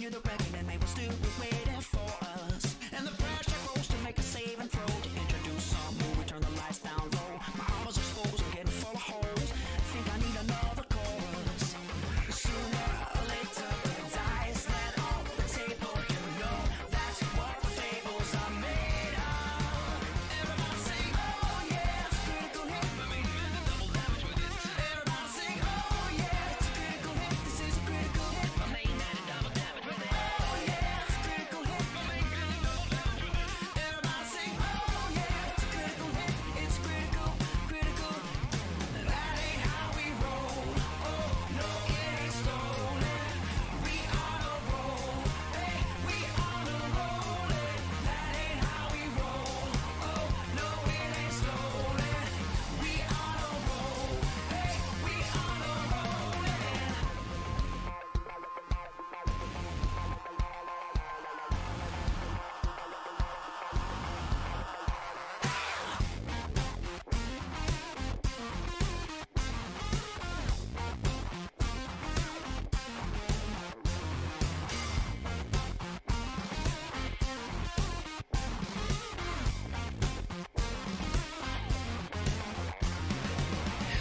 continue the wrecking and they will still be waiting for us. And the pressure grows to make a save and throw, to introduce some movie, turn the lights down low. My armor's exposed, I'm getting full of holes. Think I need another chorus. Sooner or later, the dice land on the table. You know that's what fables are made of. Everybody sing, oh yeah, it's a critical hit. Everybody sing, oh yeah, it's a critical hit. This is a critical hit. My main man and double damage with it. Oh yeah, it's a critical hit. Everybody sing, oh yeah, it's a critical hit. It's critical, critical. That ain't how we roll. Oh no, it ain't stolen. We on a roll. Hey, we on a rollin'. That ain't how we roll. Oh no, it ain't stolen. We on a roll. Hey, we on a rollin'.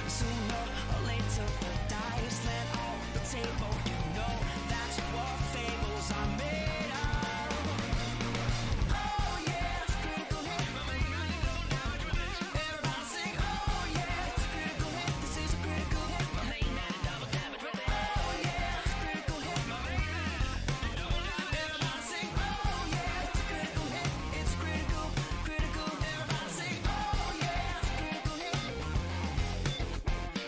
Sooner or later, the dice land on the table. You know that's what fables are made of. Oh yeah, it's a critical hit. Everybody sing, oh yeah, it's a critical hit. This is a critical hit. My main man and double damage with it. Oh yeah, it's a critical hit. Everybody sing, oh yeah, it's a critical hit. It's critical, critical. Everybody sing, oh yeah, it's a critical hit.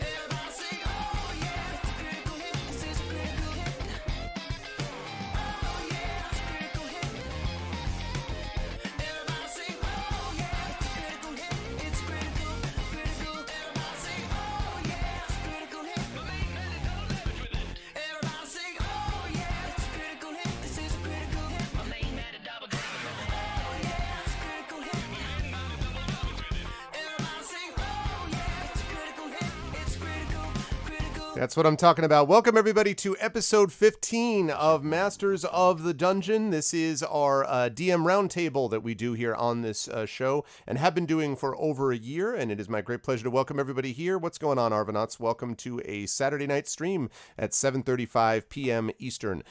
Everybody sing, oh yeah, it's a critical hit. This is a critical hit. Oh yeah, it's a critical hit. Everybody sing, oh yeah, it's a critical hit. It's critical, critical. Everybody sing, oh yeah, it's a critical hit. Everybody sing, oh yeah, it's a critical hit. This is a critical hit. My main man and double damage with it. Oh yeah, it's a critical hit. Everybody sing, oh yeah, it's a critical hit. It's critical, critical. That's what I'm talking about. Welcome, everybody, to episode 15 of Masters of the Dungeon. This is our DM roundtable that we do here on this show and have been doing for over a year, and it is my great pleasure to welcome everybody here. What's going on, Arvanauts? Welcome to a Saturday night stream at 7:35 p.m. Eastern.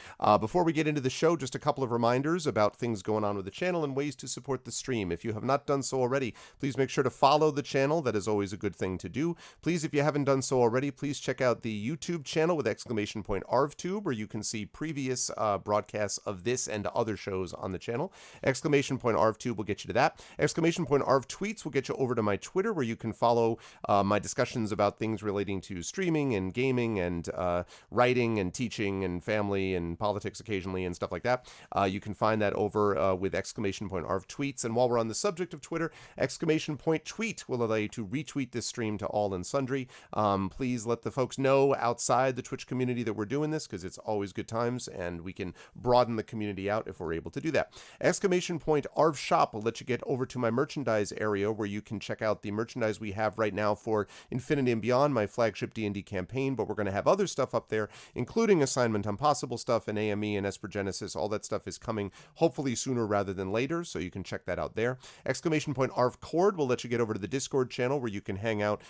Before we get into the show, just a couple of reminders about things going on with the channel and ways to support the stream. If you have not done so already, please make sure to follow the channel. That is always a good thing to do. Please, if you haven't done so already, please check out the YouTube channel with !ArvTube, where you can see previous broadcasts of this and other shows on the channel. !ArvTube will get you to that. !Arv tweets will get you over to my Twitter, where you can follow my discussions about things relating to streaming and gaming and writing and teaching and family and politics occasionally and stuff like that. You can find that over with !Arv tweets. And while we're on the subject of Twitter, !tweet will allow you to retweet this stream to all and sundry. Please let the folks know outside the Twitch community that we're doing this, because it's always good times and we can broaden the community out if we're able to do that. !Arv shop will let you get over to my merchandise area, where you can check out the merchandise we have right now for Infinity and Beyond, my flagship D&D campaign, but we're going to have other stuff up there, including Assignment Impossible stuff and AME and Esper Genesis. All that stuff is coming hopefully sooner rather than later, so you can check that out there. !Arv Cord will let you get over to the Discord channel, where you can hang out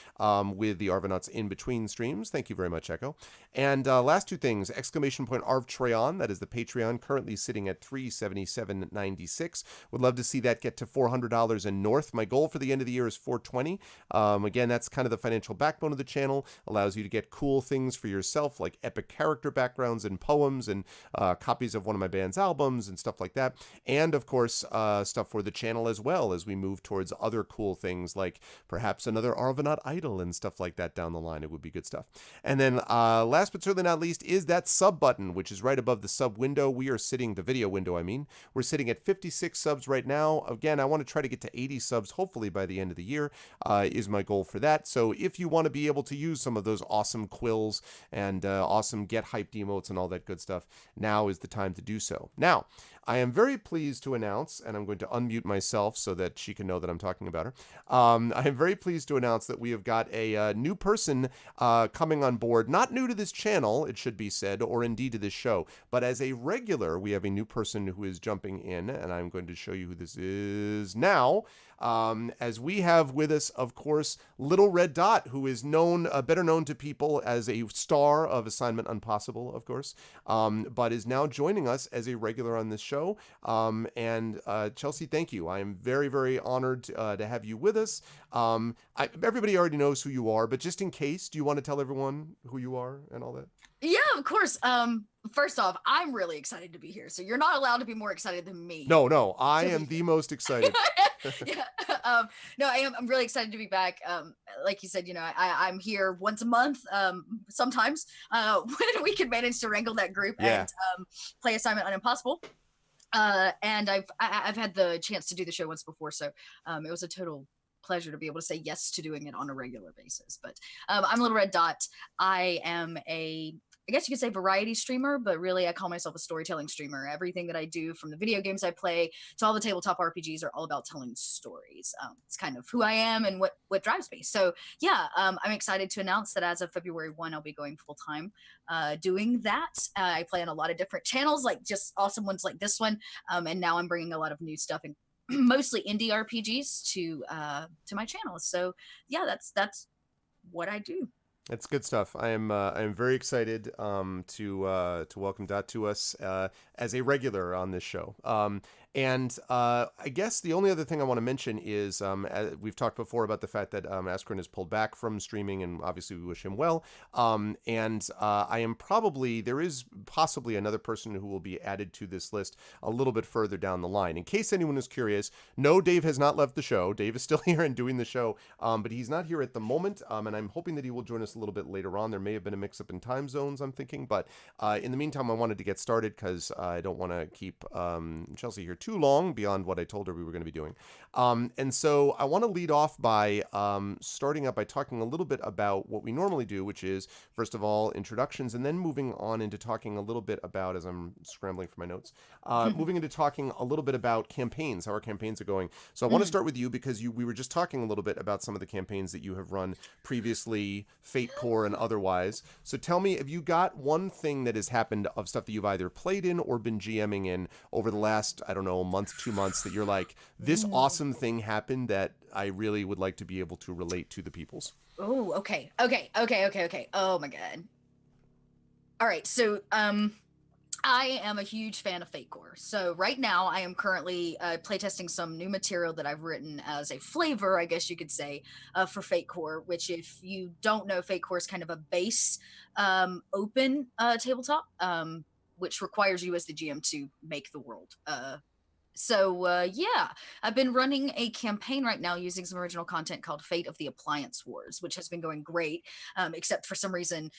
with the Arvanauts in between streams. Thank you very much, Echo. And last two things, !Arv Treon, that is the Patreon, currently sitting at $377.96. Would love to see that get to $400 and north. My goal for the end of the year is $420. Again, that's kind of the financial backbone of the channel. Allows you to get cool things for yourself, like epic character backgrounds and poems and copies of one of my band's albums and stuff like that. And of course, stuff for the channel as well, as we move towards other cool things, like perhaps another Arvanaut idol and stuff like that down the line. It would be good stuff. And then last but certainly not least is that sub button, which is right above the sub window. We are sitting, the video window, I mean. We're sitting at 56 subs right now. Again, I want to try to get to 80 subs, hopefully by the end of the year, is my goal for that. So if you want to be able to use some of those awesome quills and awesome get hyped emotes and all that good stuff, now is the time to do so. Now, I am very pleased to announce, and I'm going to unmute myself so that she can know that I'm talking about her. I am very pleased to announce that we have got a new person coming on board, not new to this channel, it should be said, or indeed to this show, but as a regular, we have a new person who is jumping in, and I'm going to show you who this is now. As we have with us, of course, Little Red Dot, who is known, better known to people as a star of Assignment Impossible, of course, but is now joining us as a regular on this show. And Chelsea, thank you. I am very, very honored to have you with us. Everybody already knows who you are, but just in case, do you want to tell everyone who you are and all that? Yeah, of course. First off, I'm really excited to be here. So you're not allowed to be more excited than me. No, I am the most excited. Yeah. No, I'm really excited to be back. Like you said, I'm here once a month, sometimes, when we can manage to wrangle that group and play Assignment Impossible. And I've had the chance to do the show once before, so it was a total pleasure to be able to say yes to doing it on a regular basis. But I'm Little Red Dot. I am I guess you could say variety streamer, but really I call myself a storytelling streamer. Everything that I do, from the video games I play to all the tabletop RPGs, are all about telling stories. It's kind of who I am and what drives me. So yeah, I'm excited to announce that as of February 1, I'll be going full time doing that. I play on a lot of different channels, like just awesome ones like this one. And now I'm bringing a lot of new stuff, and mostly indie RPGs to my channel. So yeah, that's what I do. That's good stuff. I'm very excited to welcome Dot to us as a regular on this show. And I guess the only other thing I want to mention is we've talked before about the fact that Askren has pulled back from streaming, and obviously we wish him well. And there is possibly another person who will be added to this list a little bit further down the line. In case anyone is curious, no, Dave has not left the show. Dave is still here and doing the show, but he's not here at the moment. And I'm hoping that he will join us a little bit later on. There may have been a mix-up in time zones, I'm thinking, but in the meantime, I wanted to get started because I don't want to keep Chelsea here too long beyond what I told her we were going to be doing. And so I want to lead off by starting up by talking a little bit about what we normally do, which is, first of all, introductions, and then moving on into talking a little bit about, as I'm scrambling for my notes, moving into talking a little bit about campaigns, how our campaigns are going. So I want to start with you because we were just talking a little bit about some of the campaigns that you have run previously, Fate Core and otherwise. So tell me, have you got one thing that has happened of stuff that you've either played in or been GMing in over the last, I don't know, month, 2 months, that you're like, this awesome thing happened that I really would like to be able to relate to the peoples? Oh, okay. Oh my God. All right. So, I am a huge fan of Fate Core. So right now I am currently playtesting some new material that I've written as a flavor, I guess you could say, for Fate Core, which, if you don't know, Fate Core is kind of a base open tabletop, which requires you as the GM to make the world. So yeah, I've been running a campaign right now using some original content called Fate of the Appliance Wars, which has been going great, except for some reason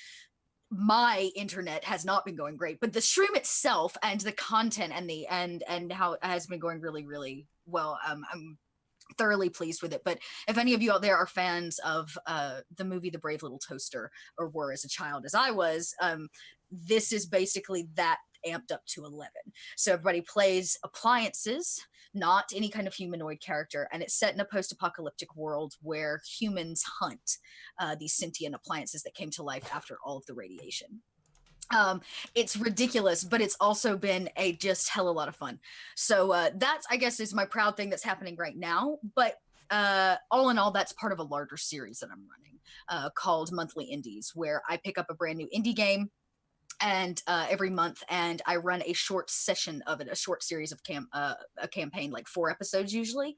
my internet has not been going great, but the stream itself and the content and how it has been going really, really well. I'm thoroughly pleased with it. But if any of you out there are fans of the movie The Brave Little Toaster, or were as a child as I was, this is basically that amped up to 11. So everybody plays appliances, not any kind of humanoid character, and it's set in a post-apocalyptic world where humans hunt these sentient appliances that came to life after all of the radiation. It's ridiculous, but it's also been a just hell of a lot of fun. So that's, I guess, is my proud thing that's happening right now. But all in all, that's part of a larger series that I'm running called Monthly Indies, where I pick up a brand new indie game and every month, and I run a short session of it, a short series of a campaign, like 4 episodes usually.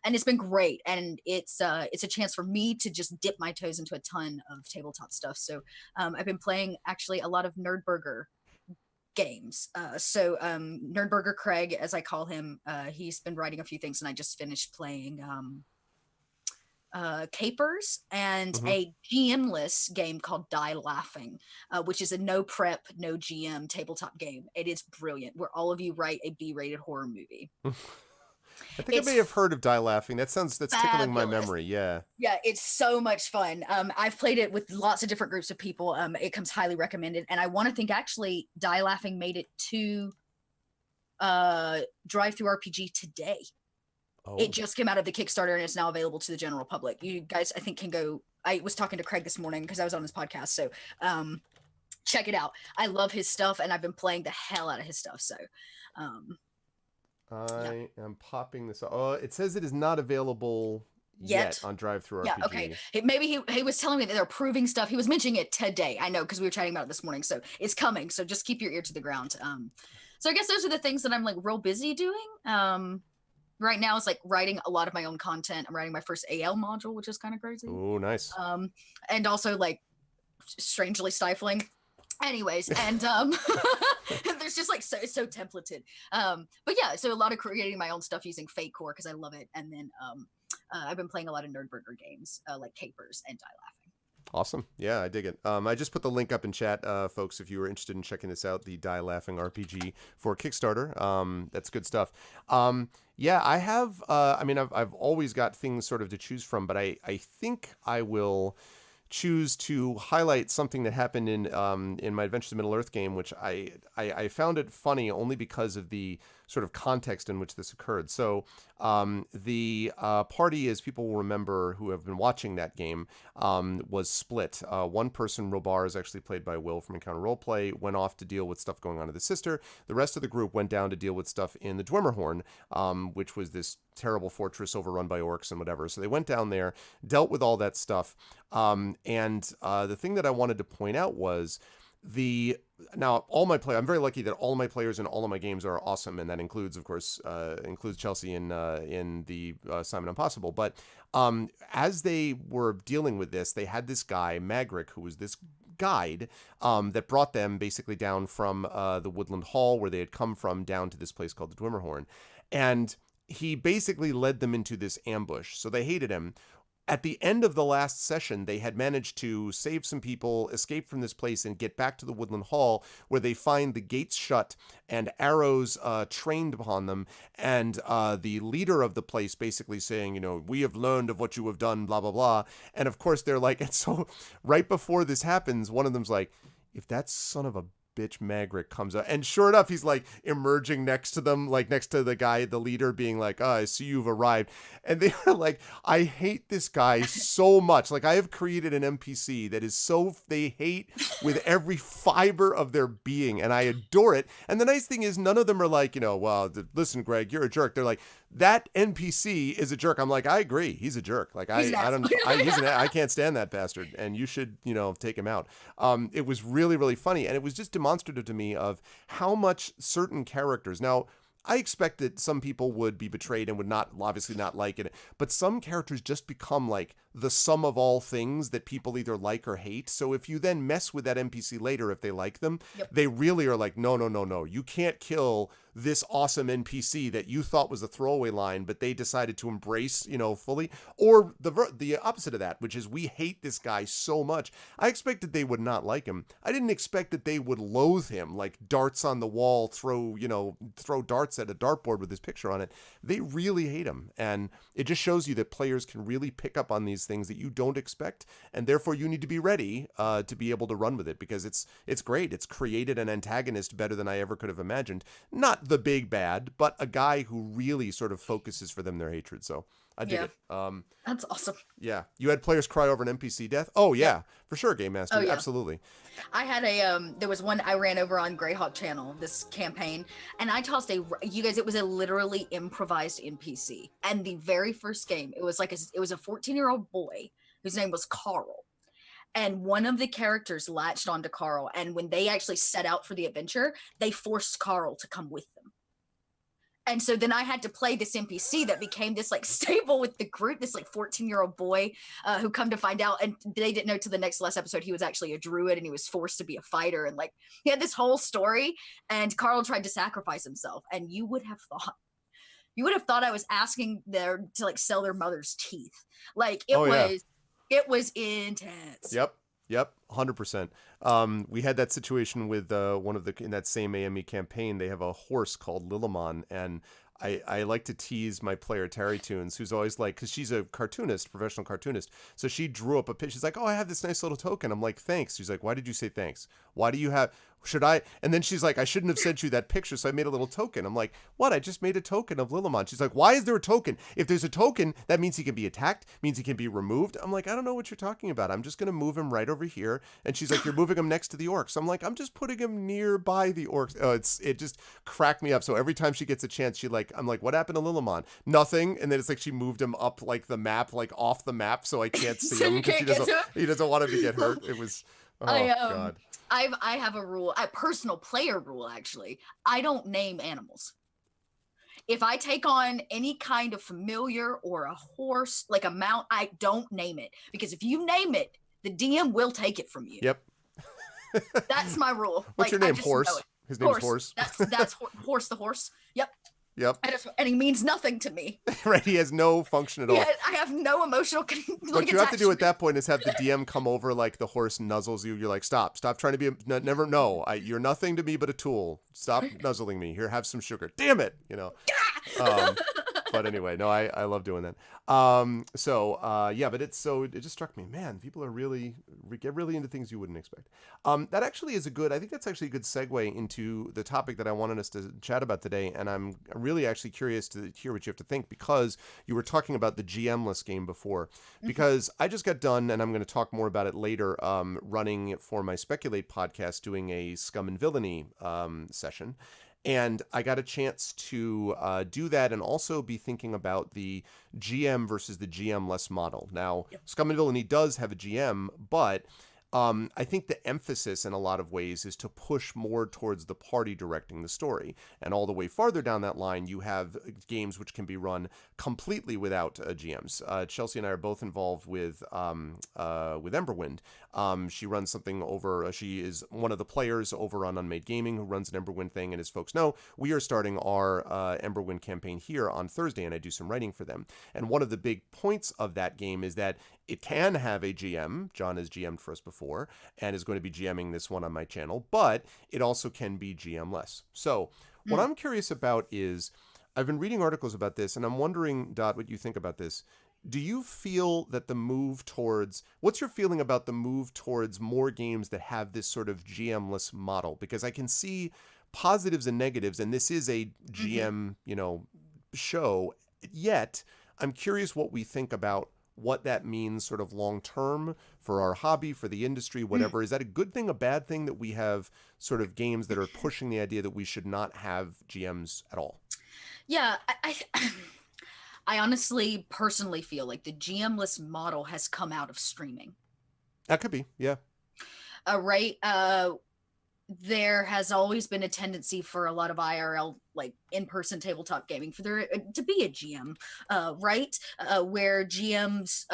And it's been great, and it's a chance for me to just dip my toes into a ton of tabletop stuff. So I've been playing actually a lot of Nerdburger games. So Nerdburger Craig, as I call him, he's been writing a few things, and I just finished playing Capers and a GM-less game called Die Laughing, which is a no prep, no GM tabletop game. It is brilliant, where all of you write a B-rated horror movie. I think I may have heard of Die Laughing. That's tickling my memory. Yeah, it's so much fun. I've played it with lots of different groups of people. It comes highly recommended, and I want to think actually Die Laughing made it to Drive Through RPG today. Oh, It just came out of the Kickstarter and it's now available to the general public. You guys, I think, can go. I was talking to Craig this morning because I was on his podcast. So check it out. I love his stuff and I've been playing the hell out of his stuff. So I am popping this. Oh, it says it is not available yet on Drive Through RPG. Yeah, okay. Maybe he was telling me that they're approving stuff. He was mentioning it today. I know because we were chatting about it this morning. So it's coming. So just keep your ear to the ground. So I guess those are the things that I'm like real busy doing. Right now it's like writing a lot of my own content. I'm writing my first AL module, which is kind of crazy. Oh, nice. And also like strangely stifling. Anyways, and there's just like so templated. But yeah, so a lot of creating my own stuff using Fate Core because I love it. And then I've been playing a lot of Nerdburger games like Capers and Die Laughing. Awesome. Yeah, I dig it. I just put the link up in chat, folks, if you were interested in checking this out, the Die Laughing RPG for Kickstarter. That's good stuff. Yeah, I have, I've always got things sort of to choose from, but I think I will choose to highlight something that happened in my Adventures in Middle Earth game, which I found it funny only because of the sort of context in which this occurred. So the party, as people will remember who have been watching that game, was split. One person, Robar, is actually played by Will from Encounter Roleplay, went off to deal with stuff going on with his sister. The rest of the group went down to deal with stuff in the Dwemerhorn, which was this terrible fortress overrun by orcs and whatever. So they went down there, dealt with all that stuff. And the thing that I wanted to point out was I'm very lucky that all of my players in all of my games are awesome, and that includes, of course, Chelsea in the Simon Impossible. But as they were dealing with this, they had this guy Magric, who was this guide that brought them basically down from the Woodland Hall where they had come from down to this place called the Dwemerhorn, and he basically led them into this ambush. So they hated him. At the end of the last session, they had managed to save some people, escape from this place, and get back to the Woodland Hall, where they find the gates shut and arrows trained upon them, and the leader of the place basically saying, we have learned of what you have done, blah, blah, blah. And of course, they're like, and so right before this happens, one of them's like, if that son of a bitch Magric comes up, and sure enough, he's like emerging next to them, like next to the guy, the leader, being like, I see you've arrived. And they were like, I hate this guy so much. Like, I have created an NPC that is so, they hate with every fiber of their being, and I adore it. And the nice thing is, none of them are like, well, listen, Greg, you're a jerk. They're like, that NPC is a jerk. I'm like, I agree, he's a jerk. Like, I can't stand that bastard, and you should, take him out. It was really, really funny, and it was just demonstrative to me of how much certain characters. Now, I expect that some people would be betrayed and would obviously not like it, but some characters just become like the sum of all things that people either like or hate. So if you then mess with that NPC later, if they like them, they really are like, no, you can't kill this awesome NPC that you thought was a throwaway line, but they decided to embrace, fully. Or the opposite of that, which is we hate this guy so much. I expected they would not like him. I didn't expect that they would loathe him, like darts on the wall, throw darts at a dartboard with his picture on it. They really hate him. And it just shows you that players can really pick up on these things that you don't expect, and therefore you need to be ready to be able to run with it, because it's great. It's created an antagonist better than I ever could have imagined. Not the big bad, but a guy who really sort of focuses for them their hatred. So I dig it. That's awesome. Yeah. You had players cry over an NPC death? Oh, yeah. For sure, Game Master. Absolutely. I had there was one I ran over on Greyhawk channel, this campaign, and I tossed you guys, it was a literally improvised NPC. And the very first game, it was a 14-year-old boy whose name was Carl. And one of the characters latched onto Carl, and when they actually set out for the adventure, they forced Carl to come with them. And so then I had to play this NPC that became this like staple with the group, this like 14-year-old boy who come to find out, and they didn't know till the next last episode he was actually a druid and he was forced to be a fighter, and like he had this whole story, and Carl tried to sacrifice himself, and you would have thought I was asking them to like sell their mother's teeth. Like it was intense. Yep, 100%. We had that situation with in that same AME campaign. They have a horse called Lillimon, and I like to tease my player Terry Tunes, who's always like, because she's a cartoonist, professional cartoonist, so she drew up a picture. She's like, oh, I have this nice little token. I'm like, thanks. She's like, why did you say thanks? should I? And then she's like, I shouldn't have sent you that picture, so I made a little token. I'm like, what? I just made a token of Lillimon. She's like, why is there a token? If there's a token, that means he can be attacked, means he can be removed. I'm like, I don't know what you're talking about. I'm just going to move him right over here. And she's like, you're moving him next to the orcs. I'm like, I'm just putting him nearby the orcs. Oh, it just cracked me up. So every time she gets a chance, I'm like, what happened to Lillimon? Nothing. And then it's like she moved him up like the map, like off the map, so I can't see So him you can't get to him? he doesn't want him to get hurt. It was, oh God. I have a rule, a personal player rule actually. I don't name animals. If I take on any kind of familiar or a horse, like a mount, I don't name it. Because if you name it, the DM will take it from you. Yep. That's my rule. What's your name? Horse? His name is Horse. That's Horse the horse. Yep. Yep. And he means nothing to me. Right. He has no function at all. Yeah, I have no emotional. What you have to do at that point is have the DM come over, like the horse nuzzles you. You're like, stop trying to be, never, no, you're nothing to me but a tool. Stop nuzzling me. Here, have some sugar. Damn it. But anyway, no, I love doing that. Yeah, but it just struck me, man, people are get really into things you wouldn't expect. That actually is I think that's actually a good segue into the topic that I wanted us to chat about today. And I'm really actually curious to hear what you have to think, because you were talking about the GM-less game before, because I just got done, and I'm going to talk more about it later, running for my Speculate podcast, doing a Scum and Villainy session. And I got a chance to do that and also be thinking about the GM versus the GM-less model. Now, Scum and Villainy does have a GM, but I think the emphasis in a lot of ways is to push more towards the party directing the story. And all the way farther down that line, you have games which can be run completely without GMs. Chelsea and I are both involved with Emberwind. She runs something over, she is one of the players over on Unmade Gaming who runs an Emberwind thing. And as folks know, we are starting our Emberwind campaign here on Thursday, and I do some writing for them. And one of the big points of that game is that it can have a GM. John has GM'd for us before and is going to be GMing this one on my channel, but it also can be GM-less. So what I'm curious about is, I've been reading articles about this, and I'm wondering, Dot, what you think about this. Do you feel that what's your feeling about the move towards more games that have this sort of GM-less model? Because I can see positives and negatives, and this is a GM, show, yet I'm curious what we think about what that means sort of long term for our hobby, for the industry, whatever. Is that a good thing, a bad thing, that we have sort of games that are pushing the idea that we should not have GMs at all? Yeah, I honestly, personally feel like the GM-less model has come out of streaming. That could be, yeah. Right. There has always been a tendency for a lot of IRL, like in-person tabletop gaming, for there to be a GM, right? Where GMs,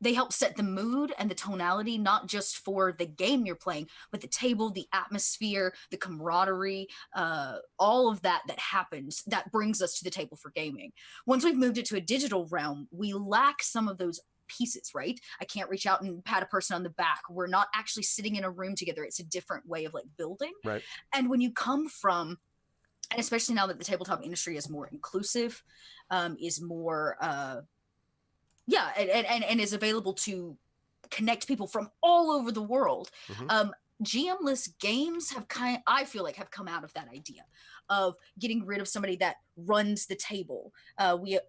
they help set the mood and the tonality, not just for the game you're playing, but the table, the atmosphere, the camaraderie, all of that happens, that brings us to the table for gaming. Once we've moved it to a digital realm, we lack some of those pieces, right? I can't reach out and pat a person on the back. We're not actually sitting in a room together. It's a different way of like building. Right. And when you come from, and especially now that the tabletop industry is more inclusive, is more, and is available to connect people from all over the world. GM-less games I feel like have come out of that idea of getting rid of somebody that runs the table.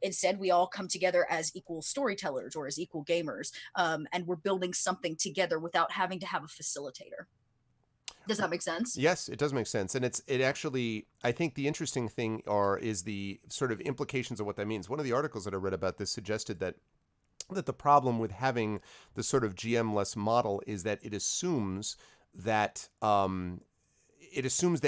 Instead, we all come together as equal storytellers or as equal gamers, and we're building something together without having to have a facilitator. Does that make sense? Yes, it does make sense. And it actually, I think the interesting thing is the sort of implications of what that means. One of the articles that I read about this suggested that the problem with having the sort of GM-less model is that it assumes that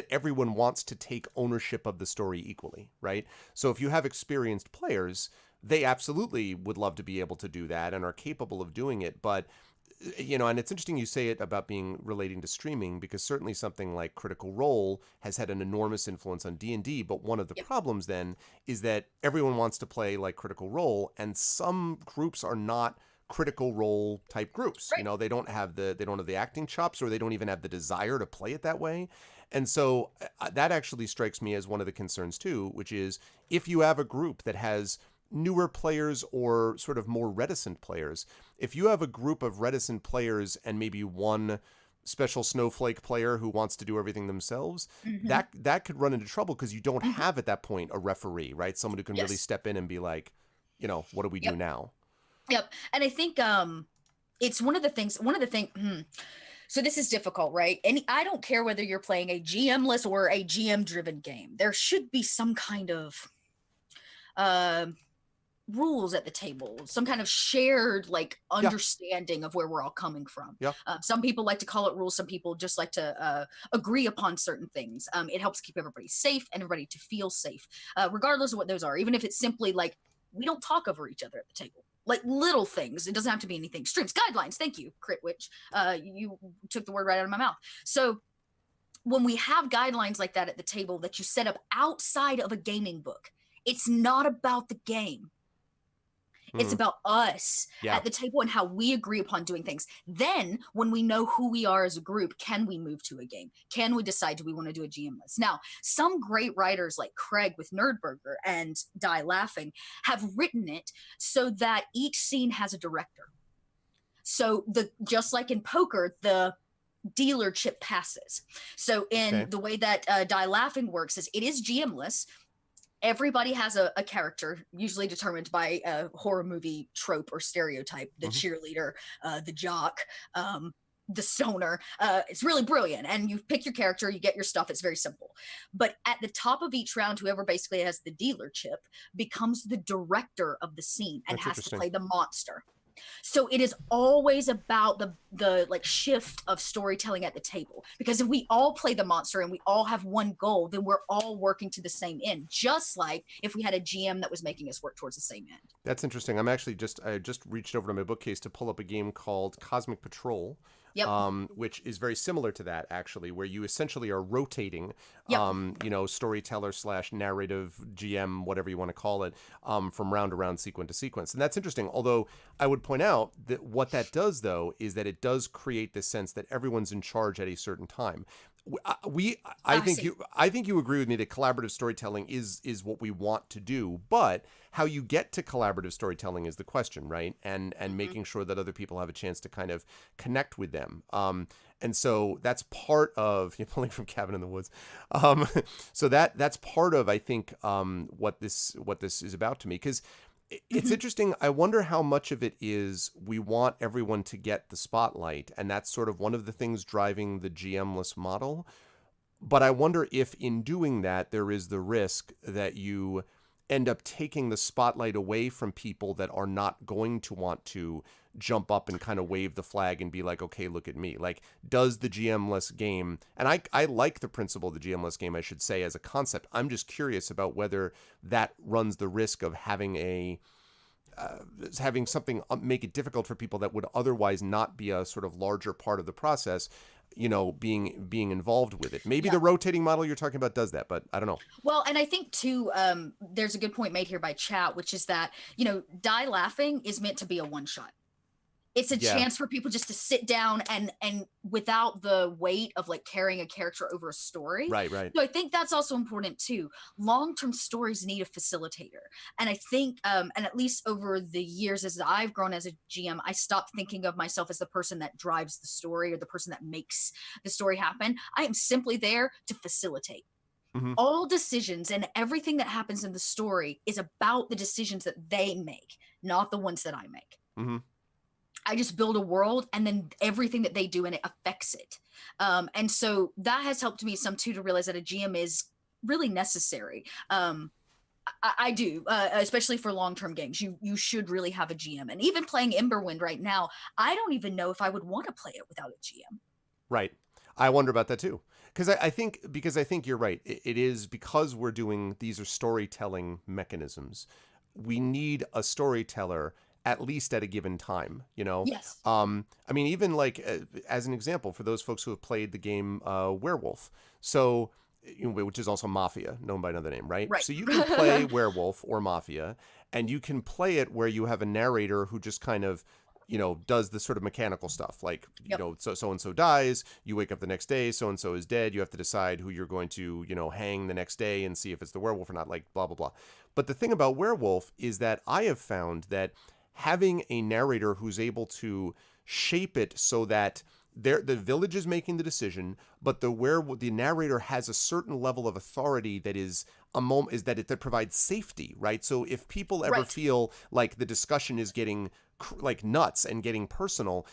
everyone wants to take ownership of the story equally, right? So if you have experienced players, they absolutely would love to be able to do that and are capable of doing it. But, and it's interesting you say it about relating to streaming, because certainly something like Critical Role has had an enormous influence on D&D. But one of the problems then is that everyone wants to play like Critical Role, and some groups are not Critical Role type groups. Right. They don't have the acting chops, or they don't even have the desire to play it that way. And so that actually strikes me as one of the concerns too, which is if you have a group that has newer players or sort of more reticent players, if you have a group of reticent players and maybe one special snowflake player who wants to do everything themselves, Mhm. that could run into trouble because you don't have at that point a referee, right? Someone who can really Yes. step in and be like, what do we do Yep. now? Yep. And I think it's one of the things so this is difficult, right? And I don't care whether you're playing a GM-less or a GM-driven game. There should be some kind of rules at the table, some kind of shared understanding of where we're all coming from. Yeah. Some people like to call it rules. Some people just like to agree upon certain things. It helps keep everybody safe and everybody to feel safe, regardless of what those are. Even if it's simply like we don't talk over each other at the table. Like little things. It doesn't have to be anything. Streams, guidelines. Thank you, Crit Witch. You took the word right out of my mouth. So when we have guidelines like that at the table that you set up outside of a gaming book, it's not about the game. It's about us at the table and how we agree upon doing things. Then, when we know who we are as a group, can we move to a game? Can we decide, do we want to do a GM list? Now, some great writers like Craig with Nerdburger and Die Laughing have written it so that each scene has a director. So, just like in poker, the dealer chip passes. So, in the way that Die Laughing works is it is GM-less. Everybody has a character, usually determined by a horror movie trope or stereotype. The cheerleader, the jock, the stoner. It's really brilliant. And you pick your character, you get your stuff. It's very simple. But at the top of each round, whoever basically has the dealer chip becomes the director of the scene and has to play the monster. So it is always about the shift of storytelling at the table, because if we all play the monster and we all have one goal, then we're all working to the same end, just like if we had a GM that was making us work towards the same end. That's interesting. I just reached over to my bookcase to pull up a game called Cosmic Patrol. Which is very similar to that, actually, where you essentially are rotating, storyteller / narrative GM, whatever you want to call it, from round to round, sequence to sequence. And that's interesting. Although I would point out that what that does, though, is that it does create this sense that everyone's in charge at a certain time. I think you agree with me that collaborative storytelling is what we want to do, but how you get to collaborative storytelling is the question, right? And making sure that other people have a chance to kind of connect with them. And so that's part of pulling from Cabin in the Woods. So that's part of, I think, what this is about to me, because it's interesting. I wonder how much of it is we want everyone to get the spotlight, and that's sort of one of the things driving the GM-less model. But I wonder if in doing that, there is the risk that you end up taking the spotlight away from people that are not going to want to jump up and kind of wave the flag and be like, okay, look at me. Like, does the GM-less game, and I like the principle of the GM-less game, I should say, as a concept. I'm just curious about whether that runs the risk of having having something make it difficult for people that would otherwise not be a sort of larger part of the process, being involved with it. Maybe the rotating model you're talking about does that, but I don't know. Well, and I think too, there's a good point made here by chat, which is that, Die Laughing is meant to be a one shot. It's a chance for people just to sit down and without the weight of carrying a character over a story. Right. So I think that's also important too. Long-term stories need a facilitator. And I think, and at least over the years as I've grown as a GM, I stopped thinking of myself as the person that drives the story or the person that makes the story happen. I am simply there to facilitate. All decisions and everything that happens in the story is about the decisions that they make, not the ones that I make. I just build a world, and then everything that they do in it affects it. And so that has helped me some too, to realize that a GM is really necessary. I do, especially for long-term games. You should really have a GM. And even playing Emberwind right now, I don't even know if I would want to play it without a GM. Right. I wonder about that too. Because I think you're right. It is because these are storytelling mechanisms. We need a storyteller at least at a given time, Yes. I mean, even as an example, for those folks who have played the game Werewolf, so which is also Mafia, known by another name, right? Right. So you can play Werewolf or Mafia, and you can play it where you have a narrator who just kind of does the sort of mechanical stuff, so-and-so dies, you wake up the next day, so-and-so is dead, you have to decide who you're going to, hang the next day and see if it's the werewolf or not, blah, blah, blah. But the thing about Werewolf is that I have found that having a narrator who's able to shape it so that the village is making the decision, but the narrator has a certain level of authority that is that provides safety, right? So if people ever feel like the discussion is getting like nuts and getting personal,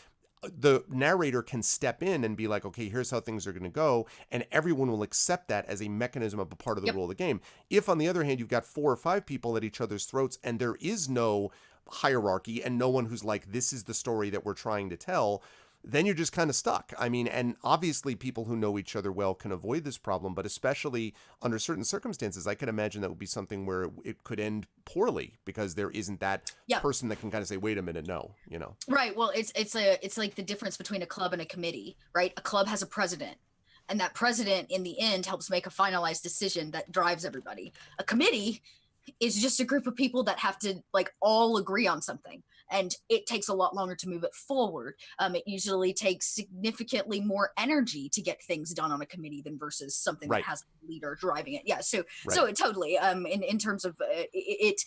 the narrator can step in and be like, okay, here's how things are going to go, and everyone will accept that as a mechanism of a part of the rule of the game. If, on the other hand, you've got 4 or 5 people at each other's throats and there is no hierarchy and no one who's like, this is the story that we're trying to tell, then you're just kind of stuck. I mean, and obviously people who know each other well can avoid this problem, but especially under certain circumstances, I can imagine that would be something where it could end poorly because there isn't that person that can kind of say, wait a minute, no, you know? Right. Well, it's like the difference between a club and a committee, right? A club has a president, and that president in the end helps make a finalized decision that drives everybody. A committee is just a group of people that have to like all agree on something. And it takes a lot longer to move it forward. It usually takes significantly more energy to get things done on a committee than versus something that has a leader driving it. Yeah, so it totally. In terms of it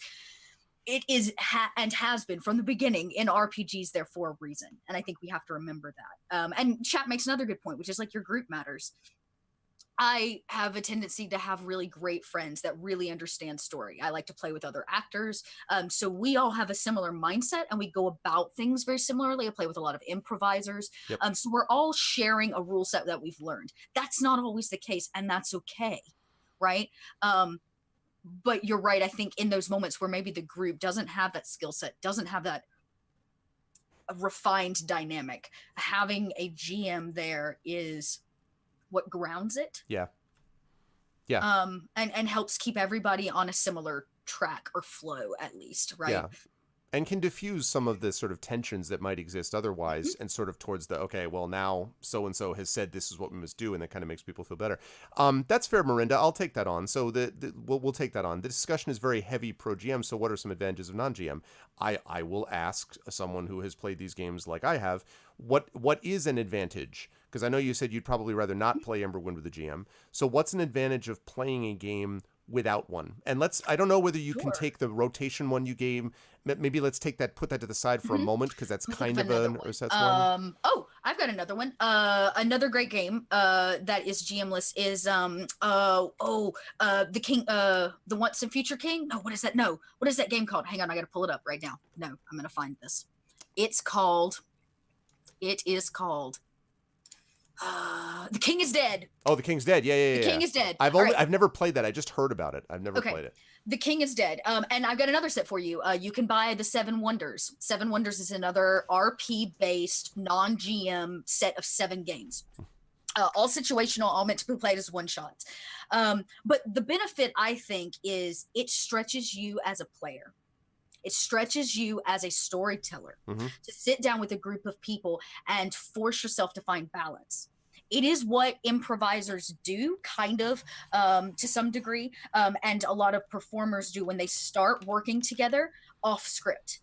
is and has been from the beginning in RPGs there for a reason, and I think we have to remember that. And chat makes another good point, which is like your group matters. I have a tendency to have really great friends that really understand story. I like to play with other actors. So we all have a similar mindset and we go about things very similarly. I play with a lot of improvisers. So we're all sharing a rule set that we've learned. That's not always the case, and that's okay, right? But you're right. I think in those moments where maybe the group doesn't have that skill set, doesn't have that refined dynamic, having a GM there is what grounds it. And helps keep everybody on a similar track or flow, at least, right? And can diffuse some of the sort of tensions that might exist otherwise, and sort of towards the, okay, well, now so-and-so has said this is what we must do, and that kind of makes people feel better. That's fair, Miranda. I'll take that on. So we'll take that on. The discussion is very heavy pro GM, so what are some advantages of non-GM? I will ask someone who has played these games like I have, what is an advantage? Because I know you said you'd probably rather not play Emberwind with a GM. So what's an advantage of playing a game without one? And I don't know whether you can take the rotation one you gave. Maybe let's put that to the side for a moment, because that's kind of an Urset's one. Oh, I've got another one. Another great game that is GM-less is the King, the Once and Future King. No, what is that? No, what is that game called? Hang on, I gotta pull it up right now. No, I'm gonna find this. It is called The King is Dead. Oh, The King's Dead. Yeah. The King is Dead. I've never played that. I just heard about it. I've never played it. The King is Dead. And I've got another set for you. You can buy the Seven Wonders. Seven Wonders is another RP-based, non-GM set of 7 games. All situational, all meant to be played as one shot. But the benefit, I think, is it stretches you as a player. It stretches you as a storyteller to sit down with a group of people and force yourself to find balance. It is what improvisers do, kind of, to some degree, and a lot of performers do when they start working together off script,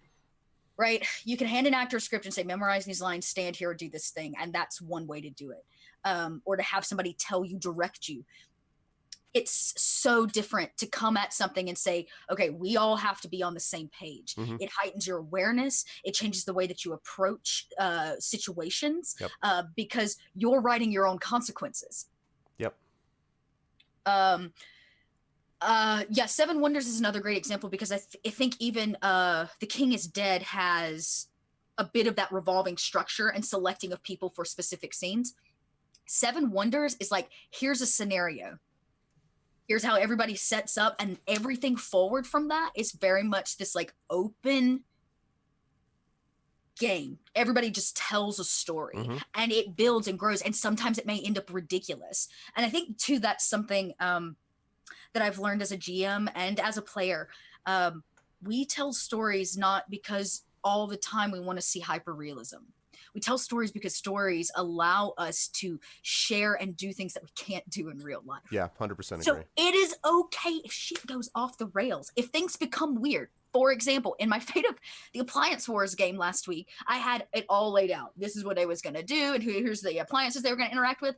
right? You can hand an actor a script and say, memorize these lines, stand here, do this thing, and that's one way to do it. Or to have somebody tell you, direct you. It's so different to come at something and say, okay, we all have to be on the same page. It heightens your awareness. It changes the way that you approach situations because you're writing your own consequences. Seven Wonders is another great example because I think even The King is Dead has a bit of that revolving structure and selecting of people for specific scenes. Seven Wonders is like, here's a scenario. Here's how everybody sets up, and everything forward from that is very much this like open game. Everybody just tells a story and it builds and grows, and sometimes it may end up ridiculous. And I think too, that's something that I've learned as a GM and as a player. We tell stories not because all the time we want to see hyperrealism. We tell stories because stories allow us to share and do things that we can't do in real life. Yeah, 100% agree. So it is okay if shit goes off the rails, if things become weird. For example, in my Fate of the Appliance Wars game last week, I had it all laid out. This is what I was going to do, and here's the appliances they were going to interact with.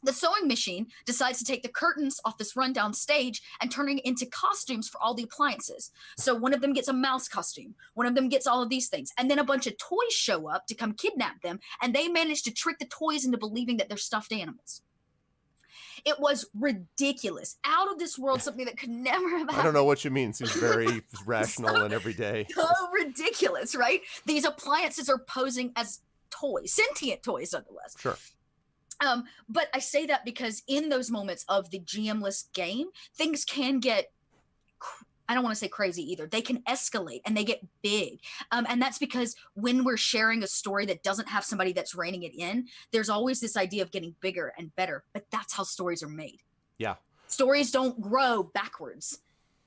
The sewing machine decides to take the curtains off this rundown stage and turning it into costumes for all the appliances. So one of them gets a mouse costume, one of them gets all of these things, and then a bunch of toys show up to come kidnap them, and they manage to trick the toys into believing that they're stuffed animals. It was ridiculous, out of this world, something that could never have happened. I don't know what you mean. Seems very rational and everyday. So ridiculous, right? These appliances are posing as toys, sentient toys nonetheless. Sure. But I say that because in those moments of the GM-less game, things can get, I don't want to say crazy either. They can escalate and they get big. And that's because when we're sharing a story that doesn't have somebody that's reining it in, there's always this idea of getting bigger and better. But that's how stories are made. Yeah. Stories don't grow backwards.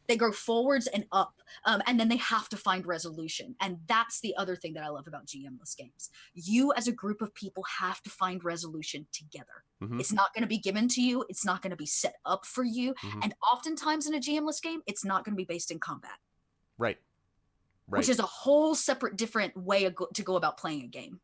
They grow forwards and up, and then they have to find resolution. And that's the other thing that I love about GM-less games. You as a group of people have to find resolution together. Mhm. It's not going to be given to you. It's not going to be set up for you. Mhm. And oftentimes in a GM-less game, it's not going to be based in combat, Right. Right. which is a whole separate, different way to go about playing a game.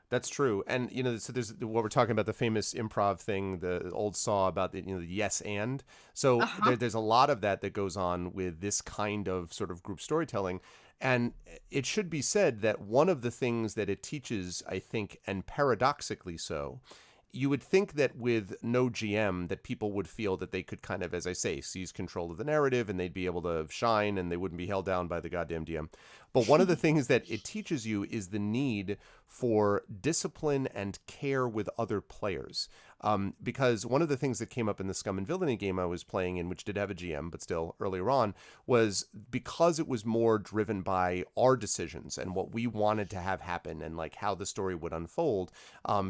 That's true. And, so there's what we're talking about, the famous improv thing, the old saw about the yes and. So there's a lot of that goes on with this kind of sort of group storytelling. And it should be said that one of the things that it teaches, I think, and paradoxically so, you would think that with no GM that people would feel that they could kind of, as I say, seize control of the narrative and they'd be able to shine and they wouldn't be held down by the goddamn DM. But one of the things that it teaches you is the need for discipline and care with other players. Because one of the things that came up in the Scum and Villainy game I was playing in, which did have a GM, but still earlier on, was because it was more driven by our decisions and what we wanted to have happen and like how the story would unfold.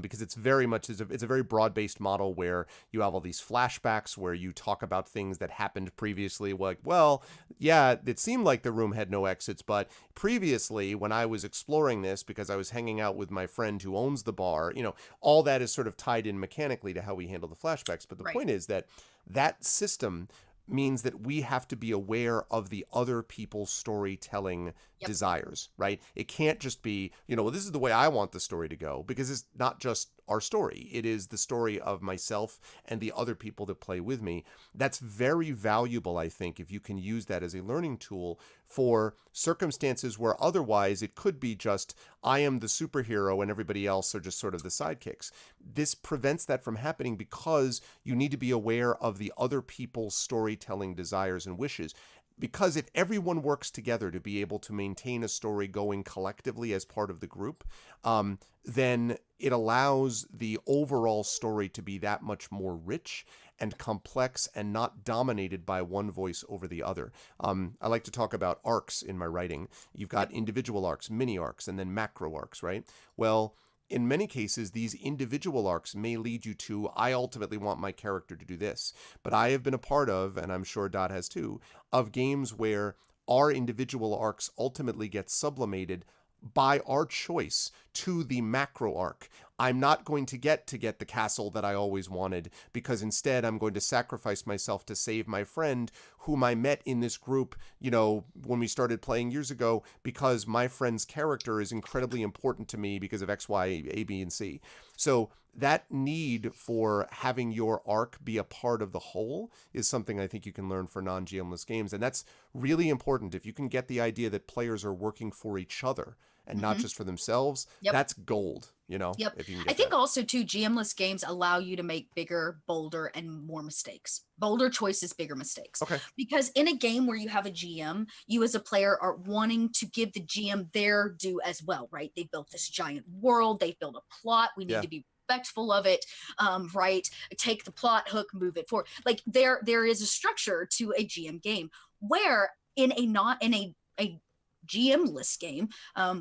Because it's very much, it's a very broad-based model where you have all these flashbacks where you talk about things that happened previously. Like, well, yeah, it seemed like the room had no exits, but previously when I was exploring this because I was hanging out with my friend who owns the bar, all that is sort of tied in mechanically to how we handle the flashbacks. But the point is that system means that we have to be aware of the other people's storytelling desires, right? It can't just be, well, this is the way I want the story to go, because it's not just our story. It is the story of myself and the other people that play with me. That's very valuable, I think, if you can use that as a learning tool for circumstances where otherwise it could be just, I am the superhero and everybody else are just sort of the sidekicks. This prevents that from happening because you need to be aware of the other people's storytelling desires and wishes. Because if everyone works together to be able to maintain a story going collectively as part of the group, then it allows the overall story to be that much more rich and complex and not dominated by one voice over the other. I like to talk about arcs in my writing. You've got individual arcs, mini arcs, and then macro arcs, right? Well, in many cases, these individual arcs may lead you to, I ultimately want my character to do this. But I have been a part of, and I'm sure Dot has too, of games where our individual arcs ultimately get sublimated by our choice to the macro arc. I'm not going to get the castle that I always wanted, because instead I'm going to sacrifice myself to save my friend whom I met in this group, when we started playing years ago, because my friend's character is incredibly important to me because of X, Y, A, B, and C. So that need for having your arc be a part of the whole is something I think you can learn for non-GM-less games. And that's really important. If you can get the idea that players are working for each other and not just for themselves, that's gold, if you can get I think that. also too, GM-less games allow you to make bigger, bolder, and more mistakes. Bolder choices, bigger mistakes. Okay. Because in a game where you have a GM, you as a player are wanting to give the GM their due as well, right? They built this giant world, they built a plot, we need to be respectful of it, right? Take the plot hook, move it forward. Like there is a structure to a GM game, where in a GM-less game,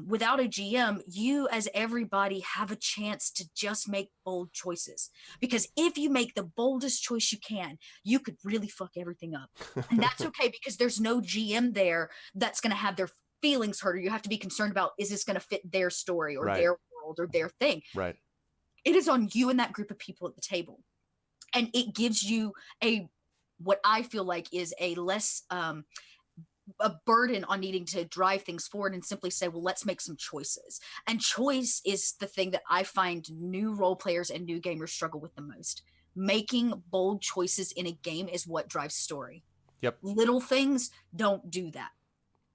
without a GM, you as everybody have a chance to just make bold choices. Because if you make the boldest choice you can, you could really fuck everything up. And that's okay, because there's no GM there that's going to have their feelings hurt, or you have to be concerned about, is this going to fit their story or their world or their thing? Right. It is on you and that group of people at the table. And it gives you what I feel like is a less, a burden on needing to drive things forward and simply say, well, let's make some choices. And choice is the thing that I find new role players and new gamers struggle with the most. making bold choices in a game is what drives story. Yep. Little things don't do that.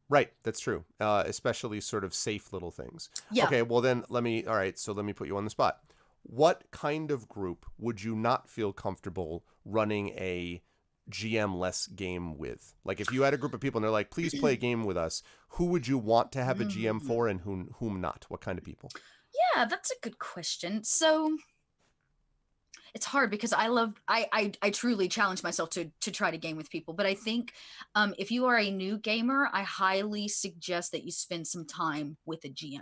Right, that's true. Especially sort of safe little things. Yeah. Okay, well then let me put you on the spot. What kind of group would you not feel comfortable running a GM-less game with? Like if you had a group of people and they're like, please play a game with us, who would you want to have a GM for and whom not? What kind of people? Yeah, that's a good question. So it's hard because I truly challenge myself to try to game with people. But I think if you are a new gamer, I highly suggest that you spend some time with a GM.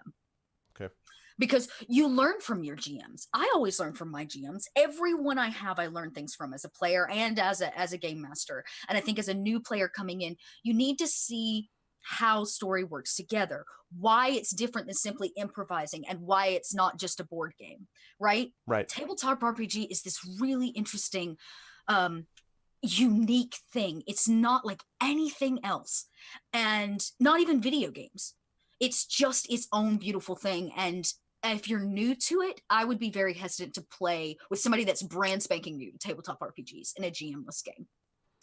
Okay. Because you learn from your GMs. I always learn from my GMs. Everyone I have, I learn things from as a player and as a game master. And I think as a new player coming in, you need to see how story works together, why it's different than simply improvising, and why it's not just a board game, right? Right. Tabletop RPG is this really interesting, unique thing. It's not like anything else, and not even video games. It's just its own beautiful thing. And if you're new to it, I would be very hesitant to play with somebody that's brand spanking new to tabletop RPGs in a GM-less game,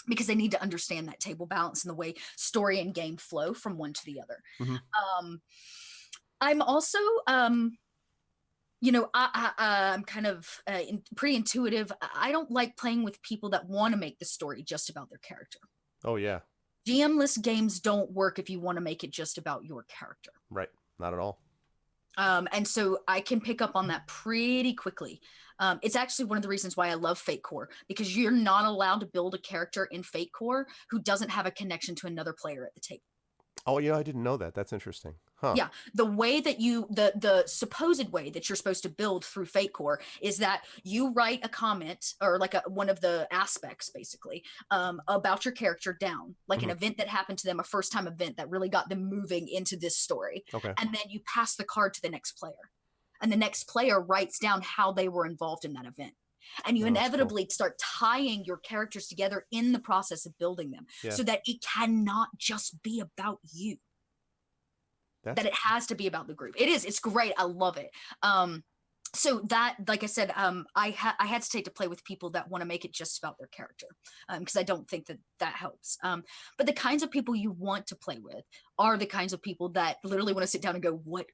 because they need to understand that table balance and the way story and game flow from one to the other. I'm also, I'm kind of pretty intuitive. I don't like playing with people that want to make the story just about their character. Oh, yeah. GM-less games don't work if you want to make it just about your character. Right. Not at all. And so I can pick up on that pretty quickly. It's actually one of the reasons why I love Fate Core, because you're not allowed to build a character in Fate Core who doesn't have a connection to another player at the table. Oh, I didn't know that. That's interesting. Huh. Yeah, the way that the supposed way that you're supposed to build through Fate Core is that you write a comment, or like one of the aspects basically, about your character down, like an event that happened to them, a first time event that really got them moving into this story. Okay. And then you pass the card to the next player, and the next player writes down how they were involved in that event. And you inevitably start tying your characters together in the process of building them, so that it cannot just be about you. That it has to be about the group. It's great. I love it. So that, like I said, I hesitate to play with people that want to make it just about their character, because I don't think that helps. But the kinds of people you want to play with are the kinds of people that literally want to sit down and go, what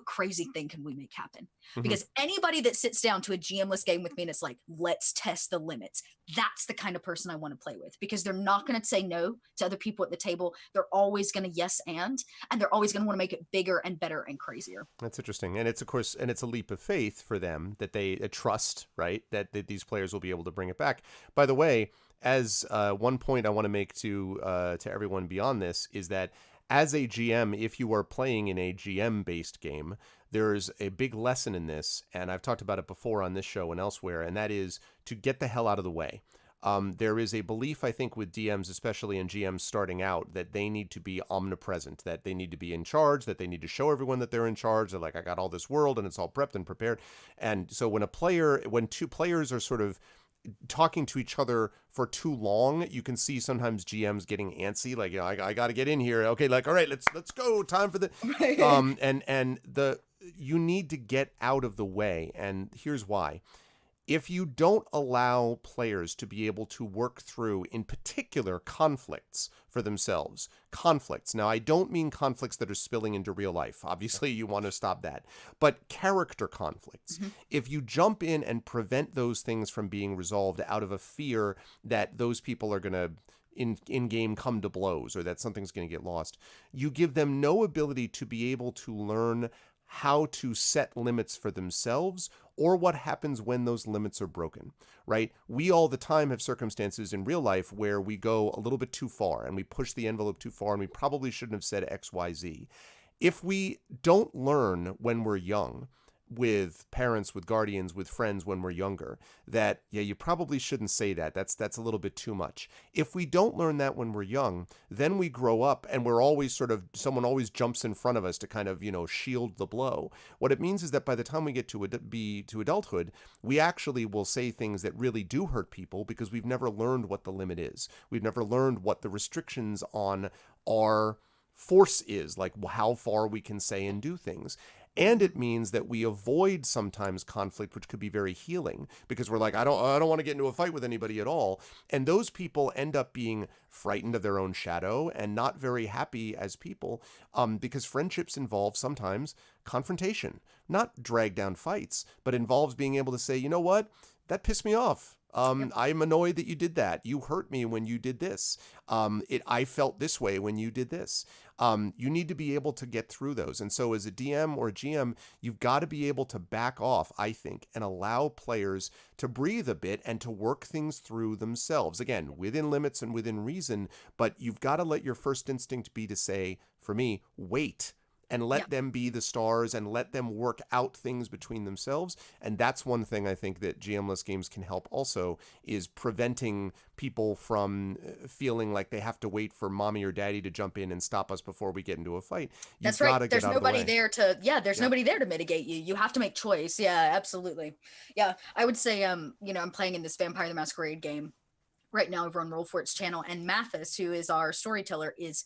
crazy thing can we make happen? Because anybody that sits down to a GM-less game with me and it's like, let's test the limits, that's the kind of person I want to play with, because they're not going to say no to other people at the table. They're always going to yes and they're always going to want to make it bigger and better and crazier. That's interesting. And it's, of course, it's a leap of faith for them that they trust, right, that these players will be able to bring it back. By the way, as one point I want to make to everyone beyond this is that as a GM, if you are playing in a GM-based game, there's a big lesson in this, and I've talked about it before on this show and elsewhere, and that is to get the hell out of the way. There is a belief, I think, with DMs, especially in GMs starting out, that they need to be omnipresent, that they need to be in charge, that they need to show everyone that they're in charge. They're like, I got all this world, and it's all prepped and prepared. And so when two players are sort of talking to each other for too long, you can see sometimes GMs getting antsy, like, I got to get in here. Okay, like, all right, let's go. Time for the you need to get out of the way, and here's why. If you don't allow players to be able to work through, in particular, conflicts for themselves, now I don't mean conflicts that are spilling into real life. Obviously, you want to stop that. But character conflicts. If you jump in and prevent those things from being resolved out of a fear that those people are going to in-game come to blows, or that something's going to get lost, you give them no ability to be able to learn how to set limits for themselves, or what happens when those limits are broken, right? We all the time have circumstances in real life where we go a little bit too far and we push the envelope too far and we probably shouldn't have said X, Y, Z. If we don't learn when we're young, with parents, with guardians, with friends when we're younger, that, yeah, you probably shouldn't say that. That's a little bit too much. If we don't learn that when we're young, then we grow up and we're always someone always jumps in front of us to kind of, shield the blow. What it means is that by the time we get to adulthood, we actually will say things that really do hurt people because we've never learned what the limit is. We've never learned what the restrictions on our force is, like how far we can say and do things. And it means that we avoid sometimes conflict, which could be very healing, because we're like, I don't want to get into a fight with anybody at all. And those people end up being frightened of their own shadow and not very happy as people, because friendships involve sometimes confrontation, not drag down fights, but involves being able to say, you know what, that pissed me off. I'm annoyed that you did that. You hurt me when you did this. I felt this way when you did this. You need to be able to get through those. And so as a DM or a GM, you've got to be able to back off, I think, and allow players to breathe a bit and to work things through themselves. Again, within limits and within reason, but you've got to let your first instinct be to say, for me, wait. And let them be the stars and let them work out things between themselves. And that's one thing I think that GM-less games can help also, is preventing people from feeling like they have to wait for mommy or daddy to jump in and stop us before we get into a fight. That's right. There's nobody there to, there's nobody there to mitigate you. You have to make choice. Yeah, absolutely. Yeah, I would say, I'm playing in this Vampire the Masquerade game right now over on Roll For It's channel. And Mathis, who is our storyteller, is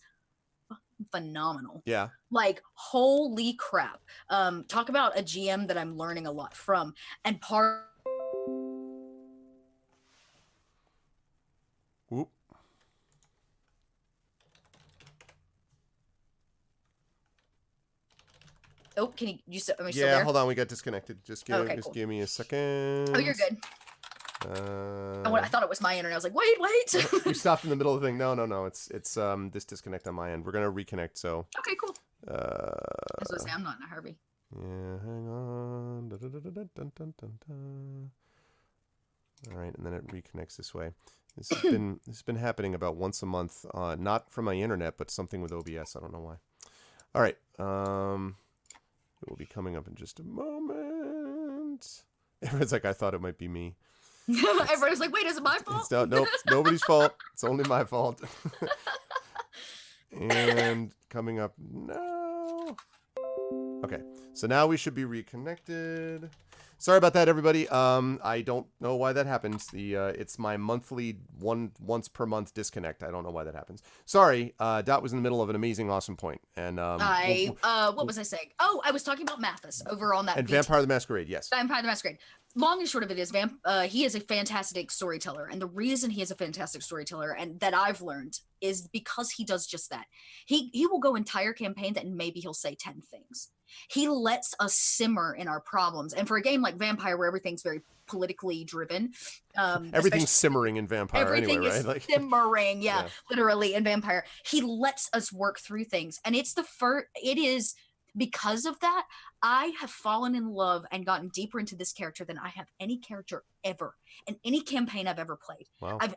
phenomenal. Yeah. Like, holy crap. Talk about a GM that I'm learning a lot from. And Whoop. Oh, can you am I still Yeah, there? hold on, we got disconnected. Just give Cool. give me a second. Oh, you're good. I thought it was my internet. I was like, wait. You stopped in the middle of the thing. No. It's this disconnect on my end. We're gonna reconnect. So. Okay, cool. I was gonna say, I'm not in a hurry. Yeah, hang on. Dun, dun, dun. All right, and then it reconnects this way. This has been happening about once a month. Not from my internet, but something with OBS. I don't know why. All right. It will be coming up in just a moment. Everyone's like, I thought it might be me. Everybody's like, wait, is it my fault? Nope, it's nobody's fault. It's only my fault. And coming up now. Okay, so now we should be reconnected. Sorry about that, everybody. I don't know why that happens. It's my monthly once per month disconnect. I don't know why that happens. Sorry, Dot was in the middle of an amazing, awesome point. And what was I saying? Oh, I was talking about Mathis over on that. And Vampire the Masquerade, yes. Vampire the Masquerade. Long and short of it is, he is a fantastic storyteller, and the reason he is a fantastic storyteller, and that I've learned, is because he does just that. He will go entire campaigns and maybe he'll say 10 things. He lets us simmer in our problems, and for a game like Vampire, where everything's very politically driven, everything's simmering in Vampire everything anyway, is right? Simmering, yeah, literally in Vampire. He lets us work through things, and it is because of that, I have fallen in love and gotten deeper into this character than I have any character ever in any campaign I've ever played. Wow. I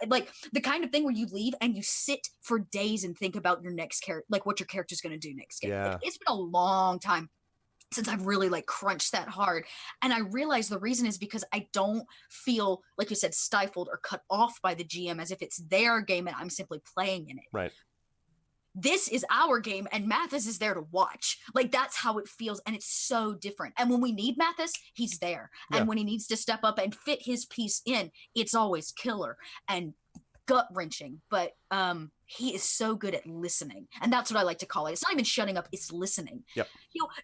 like the kind of thing where you leave and you sit for days and think about your next character, like what your character's going to do next game. Yeah. Like, it's been a long time since I've really like crunched that hard. And I realize the reason is because I don't feel, like you said, stifled or cut off by the GM as if it's their game and I'm simply playing in it. Right. This is our game and Mathis is there to watch. Like, that's how it feels, and it's so different. And when we need Mathis, he's there. And when he needs to step up and fit his piece in, it's always killer and gut-wrenching. But he is so good at listening, and that's what I like to call it. It's not even shutting up, it's listening. Yep.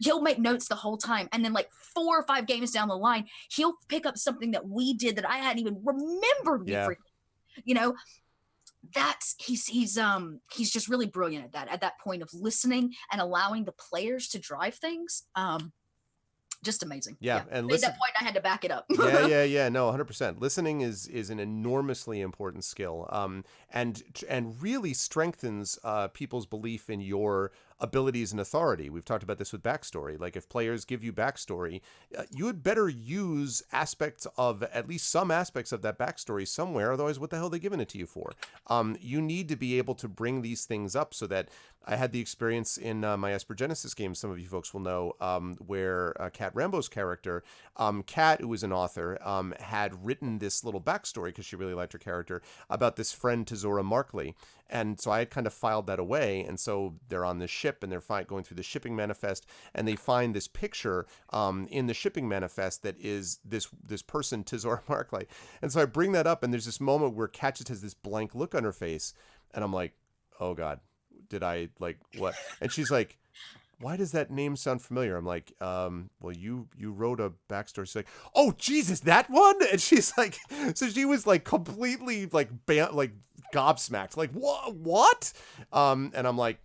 He'll make notes the whole time, and then like 4 or 5 games down the line, he'll pick up something that we did that I hadn't even remembered. He's just really brilliant at that point of listening and allowing the players to drive things. Just amazing. Yeah. And at that point I had to back it up. yeah. No, 100%. Listening is an enormously important skill. And really strengthens people's belief in your abilities and authority. We've talked about this with backstory. Like, if players give you backstory, you had better use aspects of, at least some aspects of that backstory somewhere. Otherwise, what the hell are they giving it to you for? You need to be able to bring these things up so that I had the experience in my Esper Genesis game, some of you folks will know, where Kat Rambo's character, Kat, who was an author, had written this little backstory because she really liked her character about this friend to Zora Markley. And so I had kind of filed that away. And so they're on this ship and they're going through the shipping manifest, and they find this picture in the shipping manifest that is this person to Zora Markley. And so I bring that up, and there's this moment where Kat just has this blank look on her face, and I'm like, oh God, did I, like, what? And she's like, why does that name sound familiar? I'm like, well, you wrote a backstory. She's like, oh, Jesus, that one? And she's like, so she was like completely like, like gobsmacked. Like, what? And I'm like,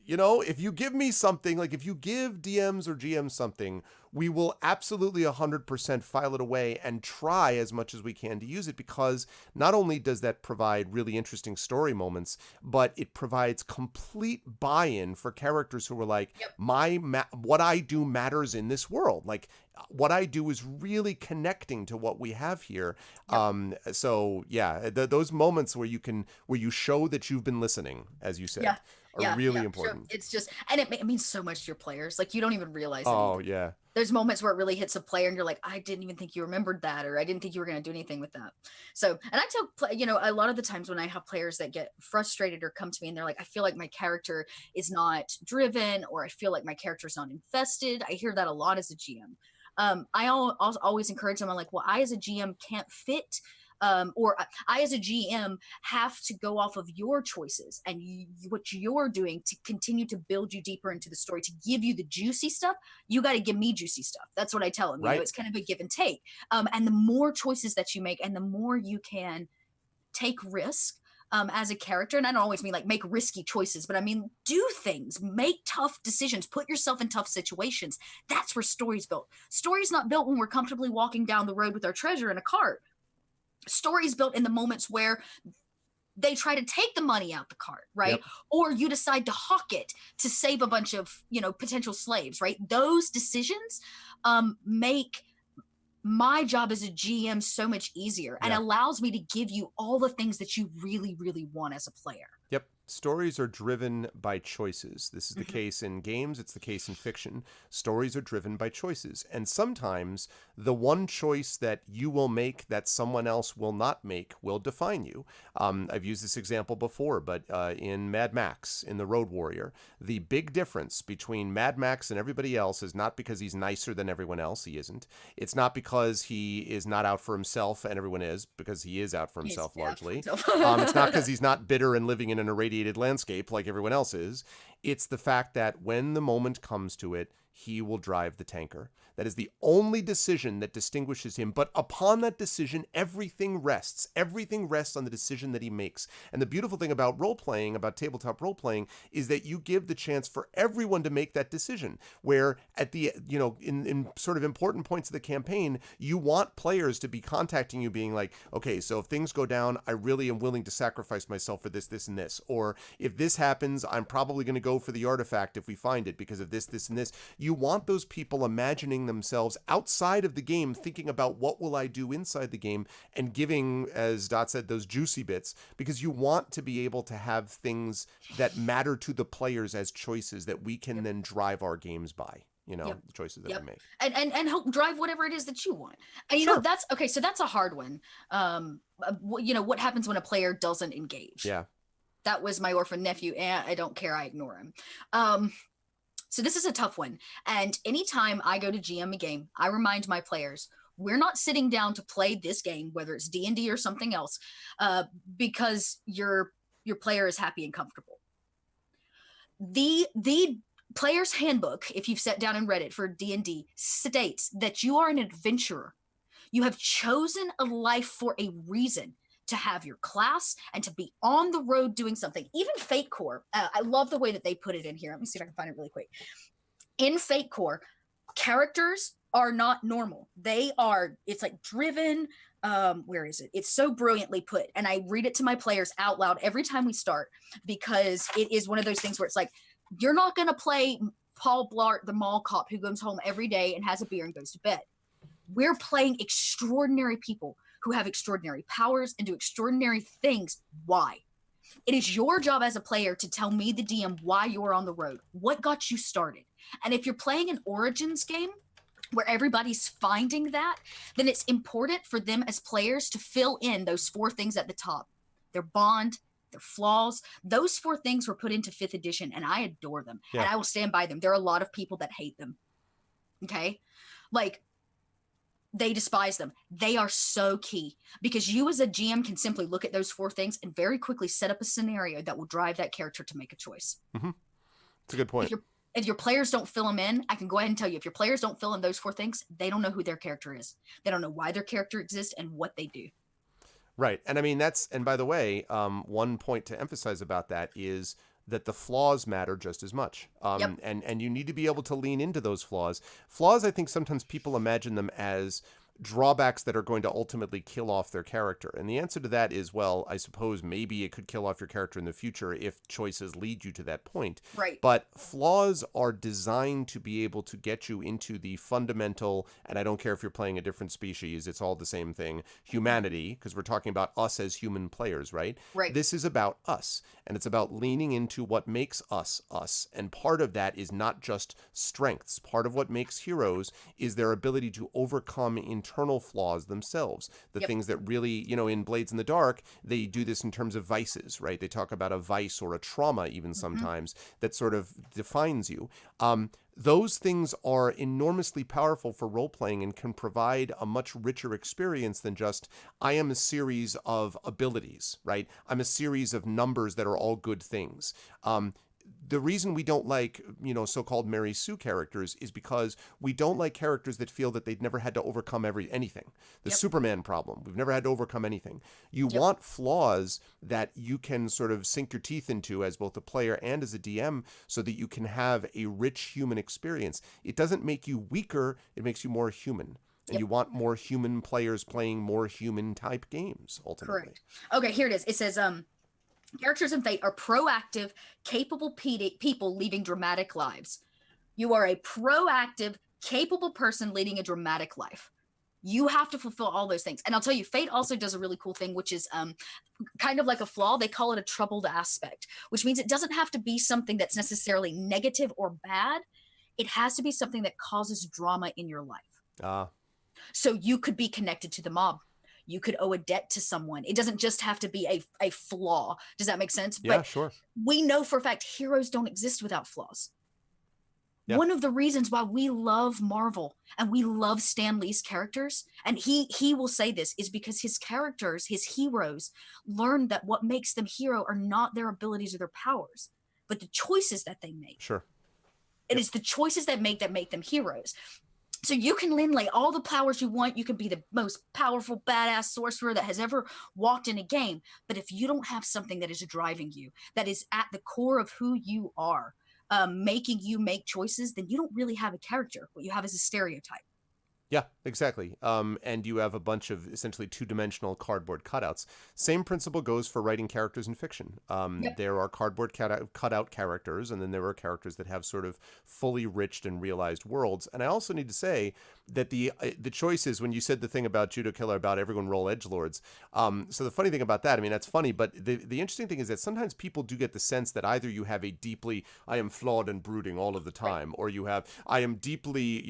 you know, if you give me something, like if you give DMs or GMs something, we will absolutely 100% file it away and try as much as we can to use it, because not only does that provide really interesting story moments, but it provides complete buy-in for characters who are like, what I do matters in this world. Like, what I do is really connecting to what we have here. So yeah, those moments where you show that you've been listening, as you said, are really important. So it's just, and it means so much to your players. Like, you don't even realize it. Oh, yeah. There's moments where it really hits a player and you're like, I didn't even think you remembered that, or I didn't think you were going to do anything with that. So, and I tell, you know, a lot of the times when I have players that get frustrated or come to me and they're like, I feel like my character is not driven, or I feel like my character is not invested. I hear that a lot as a GM. I always encourage them. I'm like, well, I as a GM can't fit, or I as a GM have to go off of your choices and what you're doing to continue to build you deeper into the story, to give you the juicy stuff. You got to give me juicy stuff. That's what I tell them. You know, it's kind of a give and take. And the more choices that you make and the more you can take risk, as a character, and I don't always mean like make risky choices, but I mean do things, make tough decisions, put yourself in tough situations. That's where story's built. Story's not built when we're comfortably walking down the road with our treasure in a cart. Story's built in the moments where they try to take the money out the cart, right? Or you decide to hawk it to save a bunch of, you know, potential slaves, right? Those decisions make my job as a GM so much easier and allows me to give you all the things that you really, really want as a player. Yep. Stories are driven by choices. This is the case in games. It's the case in fiction. Stories are driven by choices. And sometimes the one choice that you will make that someone else will not make will define you. I've used this example before, but in Mad Max, in The Road Warrior, the big difference between Mad Max and everybody else is not because he's nicer than everyone else. He isn't. It's not because he is not out for himself and everyone is, because he is out for himself largely. It's not because he's not bitter and living in an irradiated landscape like everyone else is. It's the fact that when the moment comes to it, he will drive the tanker. That is the only decision that distinguishes him. But upon that decision, everything rests. Everything rests on the decision that he makes. And the beautiful thing about role-playing, about tabletop role-playing, is that you give the chance for everyone to make that decision. Where at the, you know, in sort of important points of the campaign, you want players to be contacting you being like, okay, so if things go down, I really am willing to sacrifice myself for this, this, and this. Or if this happens, I'm probably going to go for the artifact if we find it because of this, this, and this. You want those people imagining themselves outside of the game, thinking about what will I do inside the game, and giving, as Dot said, those juicy bits, because you want to be able to have things that matter to the players as choices that we can then drive our games by. You know, the choices that we make. And help drive whatever it is that you want. And you know, that's okay. So that's a hard one. You know, what happens when a player doesn't engage? Yeah. That was my orphan nephew, and I don't care. I ignore him. So this is a tough one. And anytime I go to GM a game, I remind my players, we're not sitting down to play this game, whether it's D&D or something else, because your player is happy and comfortable. The player's handbook, if you've sat down and read it for D&D, states that you are an adventurer. You have chosen a life for a reason, to have your class and to be on the road doing something. Even Fate Core, I love the way that they put it in here. Let me see if I can find it really quick. In Fate Core, characters are not normal. They are, it's like driven. Where is it? It's so brilliantly put. And I read it to my players out loud every time we start, because it is one of those things where it's like, you're not going to play Paul Blart, the mall cop who goes home every day and has a beer and goes to bed. We're playing extraordinary people who have extraordinary powers and do extraordinary things. Why? It is your job as a player to tell me, the DM, why you're on the road. What got you started? And if you're playing an Origins game where everybody's finding that, then it's important for them as players to fill in those 4 things at the top. Their bond, their flaws. Those 4 things were put into 5th edition, and I adore them. And I will stand by them. There are a lot of people that hate them. Okay? Like, they despise them. They are so key, because you as a GM can simply look at those 4 things and very quickly set up a scenario that will drive that character to make a choice. It's a good point. if your players don't fill them in, I can go ahead and tell you, if your players don't fill in those 4 things, they don't know who their character is. They don't know why their character exists and what they do. Right. And I mean, and by the way, one point to emphasize about that is that the flaws matter just as much. Yep. And you need to be able to lean into those flaws. Flaws, I think sometimes people imagine them as drawbacks that are going to ultimately kill off their character. And the answer to that is, well, I suppose maybe it could kill off your character in the future if choices lead you to that point. Right. But flaws are designed to be able to get you into the fundamental, and I don't care if you're playing a different species, it's all the same thing, humanity, because we're talking about us as human players, right? Right. This is about us, and it's about leaning into what makes us us. And part of that is not just strengths. Part of what makes heroes is their ability to overcome internal flaws themselves. The Yep. things that really, in Blades in the Dark, they do this in terms of vices, right? They talk about a vice or a trauma even sometimes that sort of defines you. Those things are enormously powerful for role-playing and can provide a much richer experience than just, I am a series of abilities, right? I'm a series of numbers that are all good things. The reason we don't like, so-called Mary Sue characters is because we don't like characters that feel that they've never had to overcome anything. The Yep. Superman problem, we've never had to overcome anything. You Yep. want flaws that you can sort of sink your teeth into as both a player and as a DM so that you can have a rich human experience. It doesn't make you weaker, it makes you more human. And Yep. you want more human players playing more human type games, ultimately. Correct. Okay, here it is. It says, characters in Fate are proactive, capable people leading dramatic lives. You are a proactive, capable person leading a dramatic life. You have to fulfill all those things. And I'll tell you, Fate also does a really cool thing, which is kind of like a flaw. They call it a troubled aspect, which means it doesn't have to be something that's necessarily negative or bad. It has to be something that causes drama in your life. So you could be connected to the mob. You could owe a debt to someone. It doesn't just have to be a flaw. Does that make sense? Yeah, But sure. we know for a fact heroes don't exist without flaws. Yeah. One of the reasons why we love Marvel and we love Stan Lee's characters, and he will say this, is because his characters, his heroes, learned that what makes them hero are not their abilities or their powers, but the choices that they make. Sure. It is the choices that make them heroes. So you can lay all the powers you want. You can be the most powerful, badass sorcerer that has ever walked in a game. But if you don't have something that is driving you, that is at the core of who you are, making you make choices, then you don't really have a character. What you have is a stereotype. Yeah, exactly. And you have a bunch of essentially two-dimensional cardboard cutouts. Same principle goes for writing characters in fiction. Yep. There are cardboard cutout characters, and then there are characters that have sort of fully riched and realized worlds. And I also need to say that the choices, when you said the thing about Judo Killer, about everyone roll edgelords, so the funny thing about that, I mean, that's funny, but the interesting thing is that sometimes people do get the sense that either you have a deeply, I am flawed and brooding all of the time, or you have, I am deeply,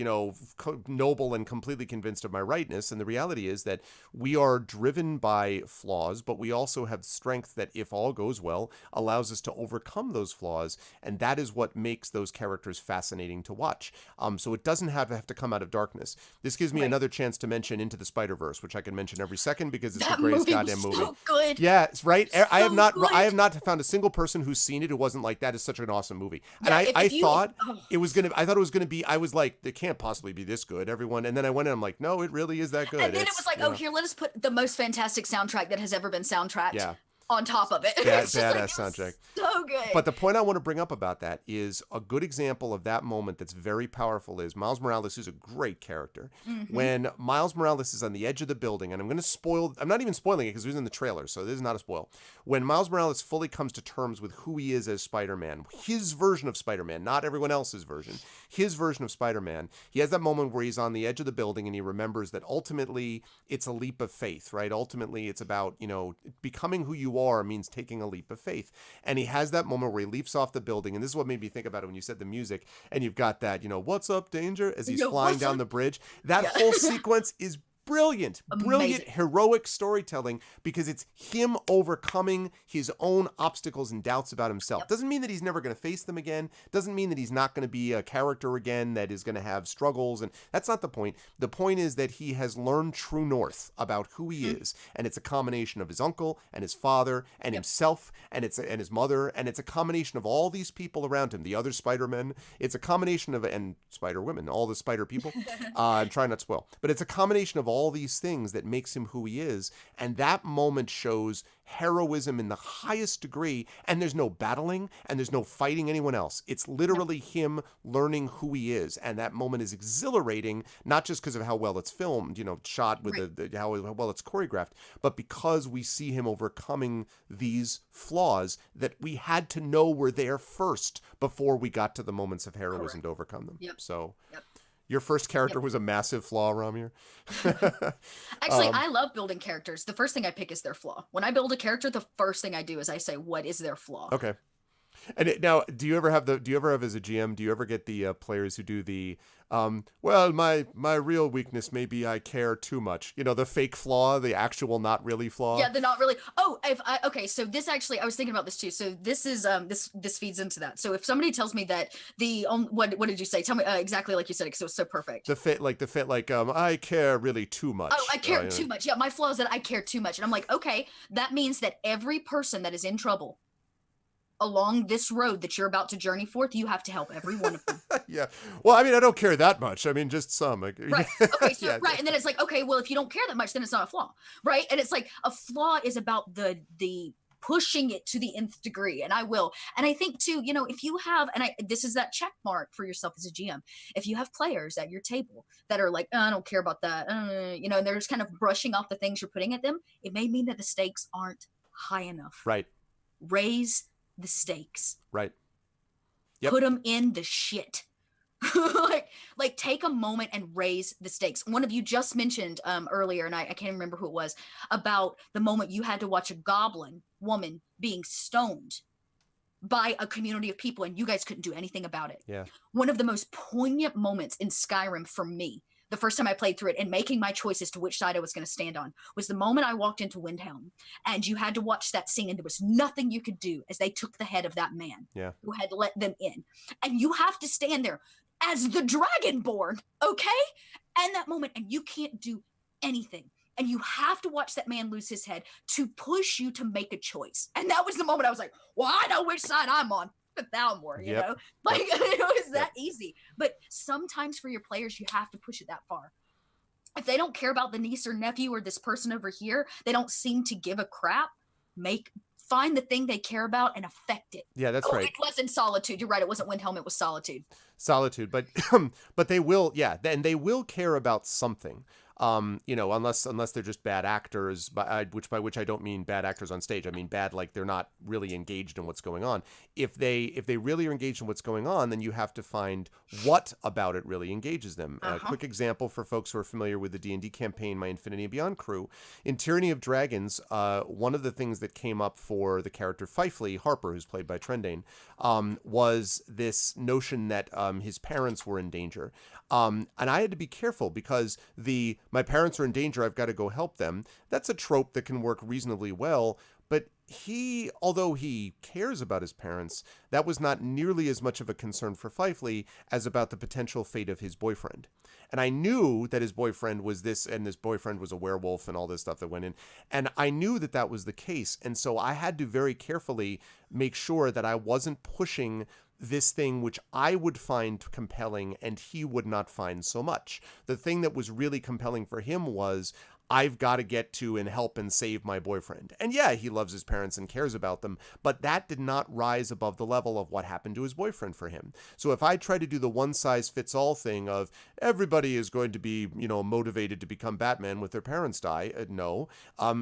noble and completely convinced of my rightness. And the reality is that we are driven by flaws, but we also have strength that, if all goes well, allows us to overcome those flaws. And that is what makes those characters fascinating to watch. So it doesn't have to come out of darkness. This gives me Right. another chance to mention Into the Spider-Verse, which I can mention every second because it's That the greatest movie goddamn was movie. so good. Yeah, it's right. I have So not good. I have not found a single person who's seen it who wasn't like, that is such an awesome movie. And Yeah, I if you- thought oh. I thought it was gonna be, I was like, it can't possibly be this good, everyone. And then I went and I'm like, no, it really is that good. And then it It's, was like, you oh, know, here, let us put the most fantastic soundtrack that has ever been soundtracked Yeah. on top of it. Bad- It's just like, badass it was soundtrack. So good. But the point I want to bring up about that is a good example of that moment that's very powerful is Miles Morales is a great character. Mm-hmm. When Miles Morales is on the edge of the building, and I'm not even spoiling it because it was in the trailer, so this is not a spoil. When Miles Morales fully comes to terms with who he is as Spider-Man, his version of Spider-Man, not everyone else's version, his version of Spider-Man, he has that moment where he's on the edge of the building and he remembers that ultimately it's a leap of faith, right? Ultimately it's about, becoming who you are means taking a leap of faith. And he has that moment where he leaps off the building, and this is what made me think about it when you said the music, and you've got that, what's up, danger, as he's Yo, flying what's down up? the bridge. That Yeah. whole sequence is brilliant Amazing. heroic storytelling, because it's him overcoming his own obstacles and doubts about himself. Yep. Doesn't mean that he's never going to face them again. Doesn't mean that he's not going to be a character again that is going to have struggles, and that's not the point. The point is that he has learned true north about who he is, and it's a combination of his uncle and his father and himself and his mother, and it's a combination of all these people around him, the other Spider-Men. It's a combination of, and Spider-Women, all the Spider people. I'm trying not to spoil, but it's a combination of all these things that makes him who he is, and that moment shows heroism in the highest degree, and there's no battling and there's no fighting anyone else. It's literally him learning who he is, and that moment is exhilarating, not just because of how well it's filmed, shot with how well it's choreographed, but because we see him overcoming these flaws that we had to know were there first before we got to the moments of heroism to overcome them. So your first character was a massive flaw, Ramir. Actually, I love building characters. The first thing I pick is their flaw. When I build a character, the first thing I do is I say, what is their flaw? Okay. And now, do you ever have as a GM, do you ever get the players who do the, well, my real weakness may be I care too much. The fake flaw, the actual not really flaw. Yeah, the not really. Oh, okay. So this actually, I was thinking about this too. So this is this feeds into that. So if somebody tells me that what did you say? Tell me exactly like you said it, because it was so perfect. The fit I care really too much. Oh, I care too much. Yeah, my flaw is that I care too much, and I'm like, okay, that means that every person that is in trouble along this road that you're about to journey forth, you have to help every one of them. Yeah. Well, I mean, I don't care that much. I mean, just some. Right. Okay. So right, and then it's like, okay, well, if you don't care that much, then it's not a flaw, right? And it's like a flaw is about the pushing it to the nth degree, and I will. And I think too, if you have, this is that check mark for yourself as a GM. If you have players at your table that are like, I don't care about that, and they're just kind of brushing off the things you're putting at them, it may mean that the stakes aren't high enough. Right. Raise the stakes. Right. Yep. Put them in the shit. like take a moment and raise the stakes. One of you just mentioned earlier, and I can't remember who it was, about the moment you had to watch a goblin woman being stoned by a community of people, and you guys couldn't do anything about it. Yeah. One of the most poignant moments in Skyrim for me, the first time I played through it and making my choice as to which side I was going to stand on, was the moment I walked into Windhelm, and you had to watch that scene, and there was nothing you could do as they took the head of that man who had let them in. And you have to stand there as the Dragonborn, okay? And that moment, and you can't do anything. And you have to watch that man lose his head to push you to make a choice. And that was the moment I was like, well, I know which side I'm on. But Thalmor, you know? Like, it was that easy. But sometimes for your players, you have to push it that far. If they don't care about the niece or nephew or this person over here, they don't seem to give a crap, find the thing they care about and affect it. Yeah, that's right. It wasn't Solitude. You're right. It wasn't Windhelm. It was Solitude. Solitude. But they will, and they will care about something. Unless they're just bad actors, by which I don't mean bad actors on stage. I mean bad, like they're not really engaged in what's going on. If they really are engaged in what's going on, then you have to find what about it really engages them. A quick example for folks who are familiar with the D&D campaign, my Infinity and Beyond crew. In Tyranny of Dragons, one of the things that came up for the character Fifley, Harper, who's played by Trendane, was this notion that his parents were in danger. And I had to be careful because my parents are in danger, I've got to go help them. That's a trope that can work reasonably well, but although he cares about his parents, that was not nearly as much of a concern for Fifley as about the potential fate of his boyfriend. And I knew that his boyfriend was this, and his boyfriend was a werewolf and all this stuff that went in. And I knew that that was the case. And so I had to very carefully make sure that I wasn't pushing this thing which I would find compelling and he would not find so much. The thing that was really compelling for him was, I've got to get to and help and save my boyfriend. And yeah, he loves his parents and cares about them, but that did not rise above the level of what happened to his boyfriend for him. So if I try to do the one-size-fits-all thing of everybody is going to be, motivated to become Batman with their parents die, no.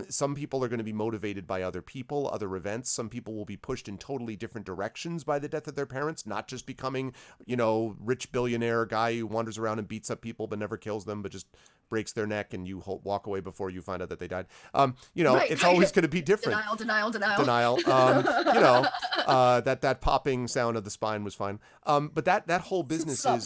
Some people are going to be motivated by other people, other events. Some people will be pushed in totally different directions by the death of their parents, not just becoming, rich billionaire guy who wanders around and beats up people but never kills them, but just breaks their neck and you walk away before you find out that they died. Right, It's right. always going to be different. Denial. Denial. That popping sound of the spine was fine. But that whole business not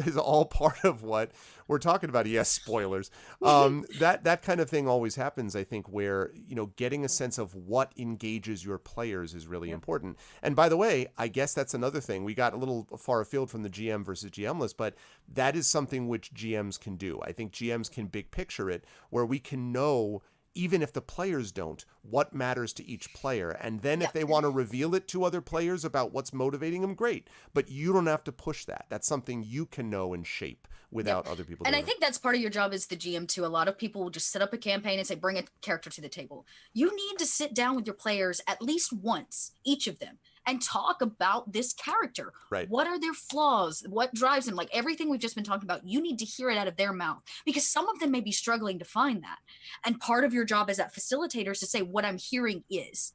is all part of what we're talking about. Yes, spoilers. That kind of thing always happens, I think, where, getting a sense of what engages your players is really important. And by the way, I guess that's another thing. We got a little far afield from the GM versus GM list, but that is something which GMs can do. I think GMs can big picture it, where we can know, even if the players don't, what matters to each player. And then if they want to reveal it to other players about what's motivating them, great. But you don't have to push that. That's something you can know and shape without other people And doing I think that's part of your job as the GM too. A lot of people will just set up a campaign and say, bring a character to the table. You need to sit down with your players at least once, each of them, and talk about this character. Right. What are their flaws? What drives them? Like everything we've just been talking about, you need to hear it out of their mouth, because some of them may be struggling to find that. And part of your job as that facilitator is to say, what I'm hearing is,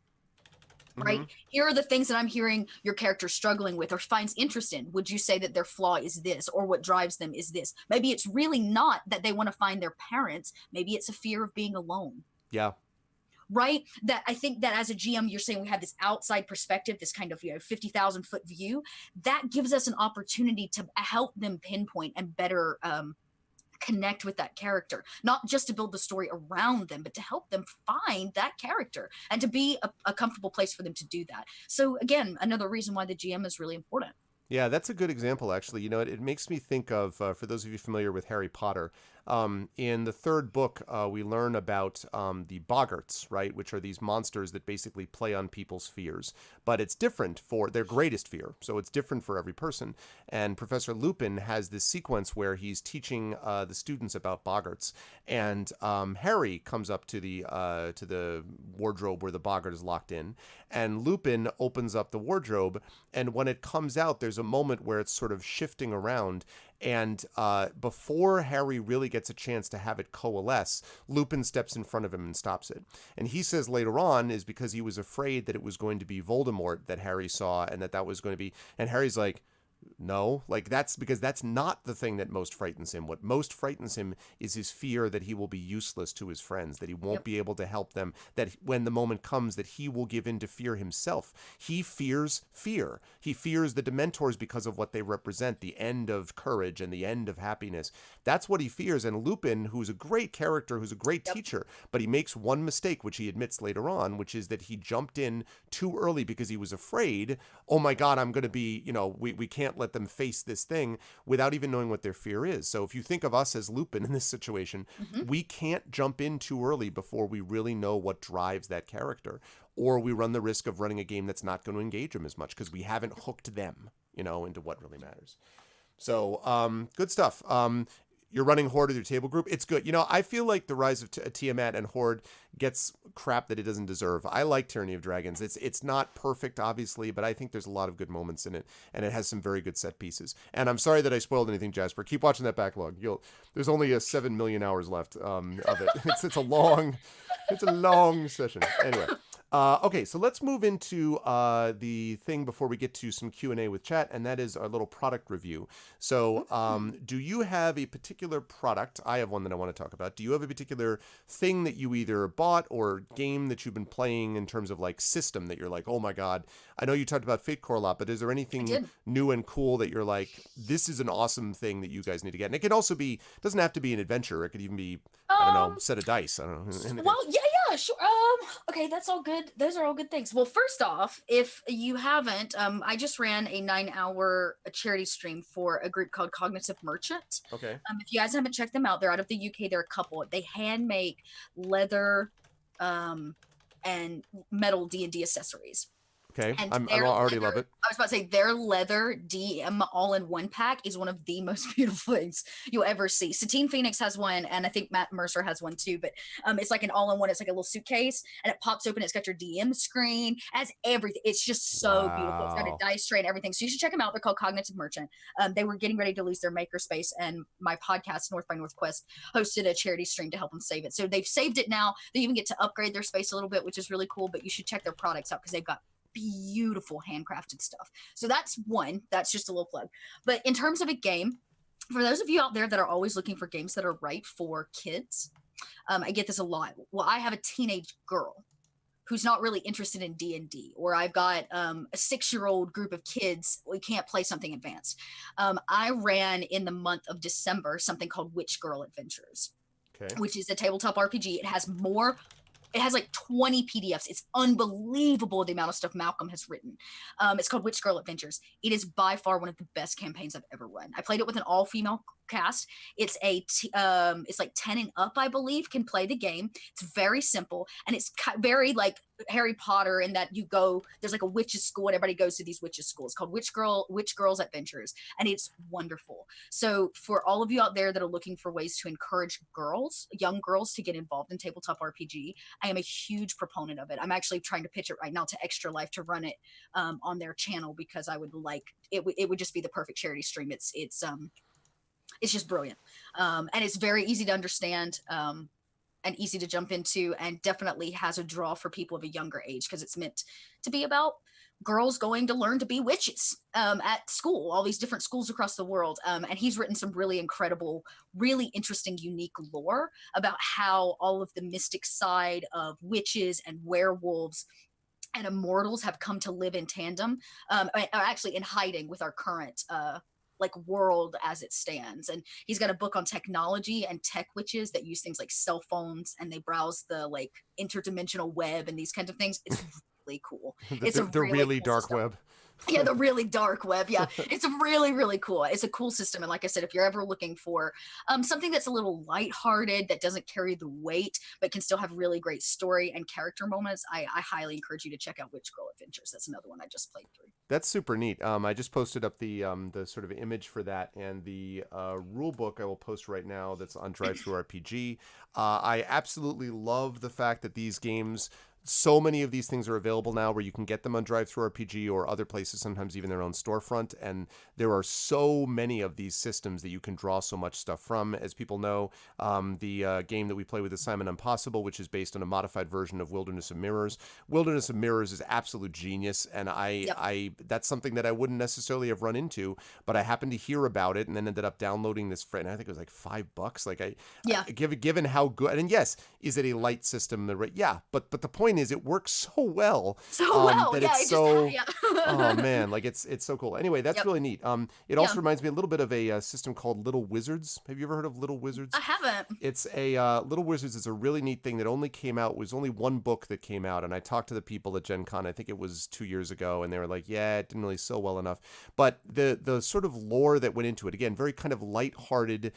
right? Here are the things that I'm hearing your character struggling with or finds interest in. Would you say that their flaw is this, or what drives them is this? Maybe it's really not that they want to find their parents. Maybe it's a fear of being alone. Yeah. Right? That I think that as a GM, you're saying we have this outside perspective, this kind of 50,000 foot view. That gives us an opportunity to help them pinpoint and better connect with that character, not just to build the story around them, but to help them find that character and to be a comfortable place for them to do that. So again, another reason why the GM is really important. Yeah, that's a good example, actually. It makes me think of, for those of you familiar with Harry Potter, in the third book, we learn about the boggarts, right, which are these monsters that basically play on people's fears. But it's different for their greatest fear, so it's different for every person. And Professor Lupin has this sequence where he's teaching the students about boggarts, and Harry comes up to the wardrobe where the boggart is locked in, and Lupin opens up the wardrobe, and when it comes out, there's a moment where it's sort of shifting around. And before Harry really gets a chance to have it coalesce, Lupin steps in front of him and stops it. And he says later on is because he was afraid that it was going to be Voldemort that Harry saw, and that was going to be... And Harry's like, no, like that's because that's not the thing that most frightens him. What most frightens him is his fear that he will be useless to his friends, that he won't be able to help them, that when the moment comes that he will give in to fear himself. He fears fear. He fears the Dementors because of what they represent, the end of courage and the end of happiness. That's what he fears. And Lupin, who's a great character, who's a great teacher, but he makes one mistake, which he admits later on, which is that he jumped in too early because he was afraid, oh my God, I'm going to be, we can't let them face this thing, without even knowing what their fear is. So if you think of us as Lupin in this situation, we can't jump in too early before we really know what drives that character, or we run the risk of running a game that's not going to engage them as much because we haven't hooked them, into what really matters. So good stuff. You're running Horde with your table group. It's good. I feel like the Rise of Tiamat and Horde gets crap that it doesn't deserve. I like Tyranny of Dragons. It's not perfect, obviously, but I think there's a lot of good moments in it, and it has some very good set pieces. And I'm sorry that I spoiled anything, Jasper. Keep watching that backlog. There's only 7 million hours left of it. It's a long session. Anyway. Okay, so let's move into the thing before we get to some Q&A with chat, and that is our little product review. So do you have a particular product? I have one that I want to talk about. Do you have a particular thing that you either bought or game that you've been playing in terms of like system that you're like, oh my God, I know you talked about Fate Core a lot, but is there anything new and cool that you're like, this is an awesome thing that you guys need to get? And it could also be, doesn't have to be an adventure. It could even be, I don't know, set of dice. I don't know. Anything. Well, yeah, sure. Okay, that's all good. Those are all good things. Well, first off, if you haven't, I just ran a 9-hour charity stream for a group called Cognitive Merchant. Okay. If you guys haven't checked them out, they're out of the UK. They're a couple. They hand make leather and metal D&D accessories. Okay, And I their already leather- love it. I was about to say their leather DM all-in-one pack is one of the most beautiful things you'll ever see. Satine Phoenix has one, and I think Matt Mercer has one too. But it's like an all-in-one. It's like a little suitcase, and it pops open. It's got your DM screen, it has everything. It's just so beautiful. It's got a Wow. dice tray and everything. So you should check them out. They're called Cognitive Merchant. They were getting ready to lose their makerspace, and my podcast North by Northwest hosted a charity stream to help them save it. So they've saved it now. They even get to upgrade their space a little bit, which is really cool. But you should check their products out because they've got beautiful handcrafted stuff. So that's one. That's just a little plug. But in terms of a game, For those of you out there that are always looking for games that are right for kids, I get this a lot. Well, I have a teenage girl who's not really interested in D&D, or I've got a 6-year-old group of kids, we can't play something advanced. I ran in the month of December something called Witch Girl Adventures, Okay. which is a tabletop RPG. It has like 20 PDFs. It's unbelievable the amount of stuff Malcolm has written. It's called Witch Girl Adventures. It is by far one of the best campaigns I've ever run. I played it with an all-female cast. It's it's like 10 and up, I believe, can play the game. It's very simple, and it's very like Harry Potter in that there's like a witches school, and everybody goes to these witches schools, called Witch Girls Adventures, and it's wonderful. So for all of you out there that are looking for ways to encourage young girls to get involved in tabletop RPG, I am a huge proponent of it. I'm actually trying to pitch it right now to Extra Life to run it on their channel, because I would like it would just be the perfect charity stream. It's just brilliant, and it's very easy to understand, and easy to jump into, and definitely has a draw for people of a younger age, because it's meant to be about girls going to learn to be witches at school, all these different schools across the world. And he's written some really incredible, really interesting, unique lore about how all of the mystic side of witches and werewolves and immortals have come to live in tandem, or actually in hiding with our current like world as it stands. And he's got a book on technology and tech witches that use things like cell phones, and they browse the like interdimensional web and these kinds of things. It's really cool. It's the really cool dark system. web. Yeah, the really dark web. Yeah, it's really, really cool. It's a cool system. And like I said, if you're ever looking for something that's a little lighthearted, that doesn't carry the weight, but can still have really great story and character moments, I highly encourage you to check out Witch Girl Adventures. That's another one I just played through. That's super neat. I just posted up the sort of image for that, and the rule book I will post right now that's on DriveThruRPG. I absolutely love the fact that these games, so many of these things are available now where you can get them on DriveThruRPG or other places, sometimes even their own storefront. And there are so many of these systems that you can draw so much stuff from. As people know, the game that we play with is Simon Impossible, which is based on a modified version of Wilderness of Mirrors. Wilderness of Mirrors is absolute genius, and I that's something that I wouldn't necessarily have run into, but I happened to hear about it and then ended up downloading this for, and I think it was like $5. Like given how good, and yes, is it a light system? Yeah, but the point is it works so well. That it's so oh man, like it's so cool. Anyway, that's really neat. It also reminds me a little bit of a system called Little Wizards. Have you ever heard of Little Wizards? I haven't. It's a Little Wizards is a really neat thing that only came out, was only one book that came out, and I talked to the people at Gen Con, I think it was 2 years ago, and they were like, yeah, it didn't really sell well enough. But the sort of lore that went into it, again, very kind of lighthearted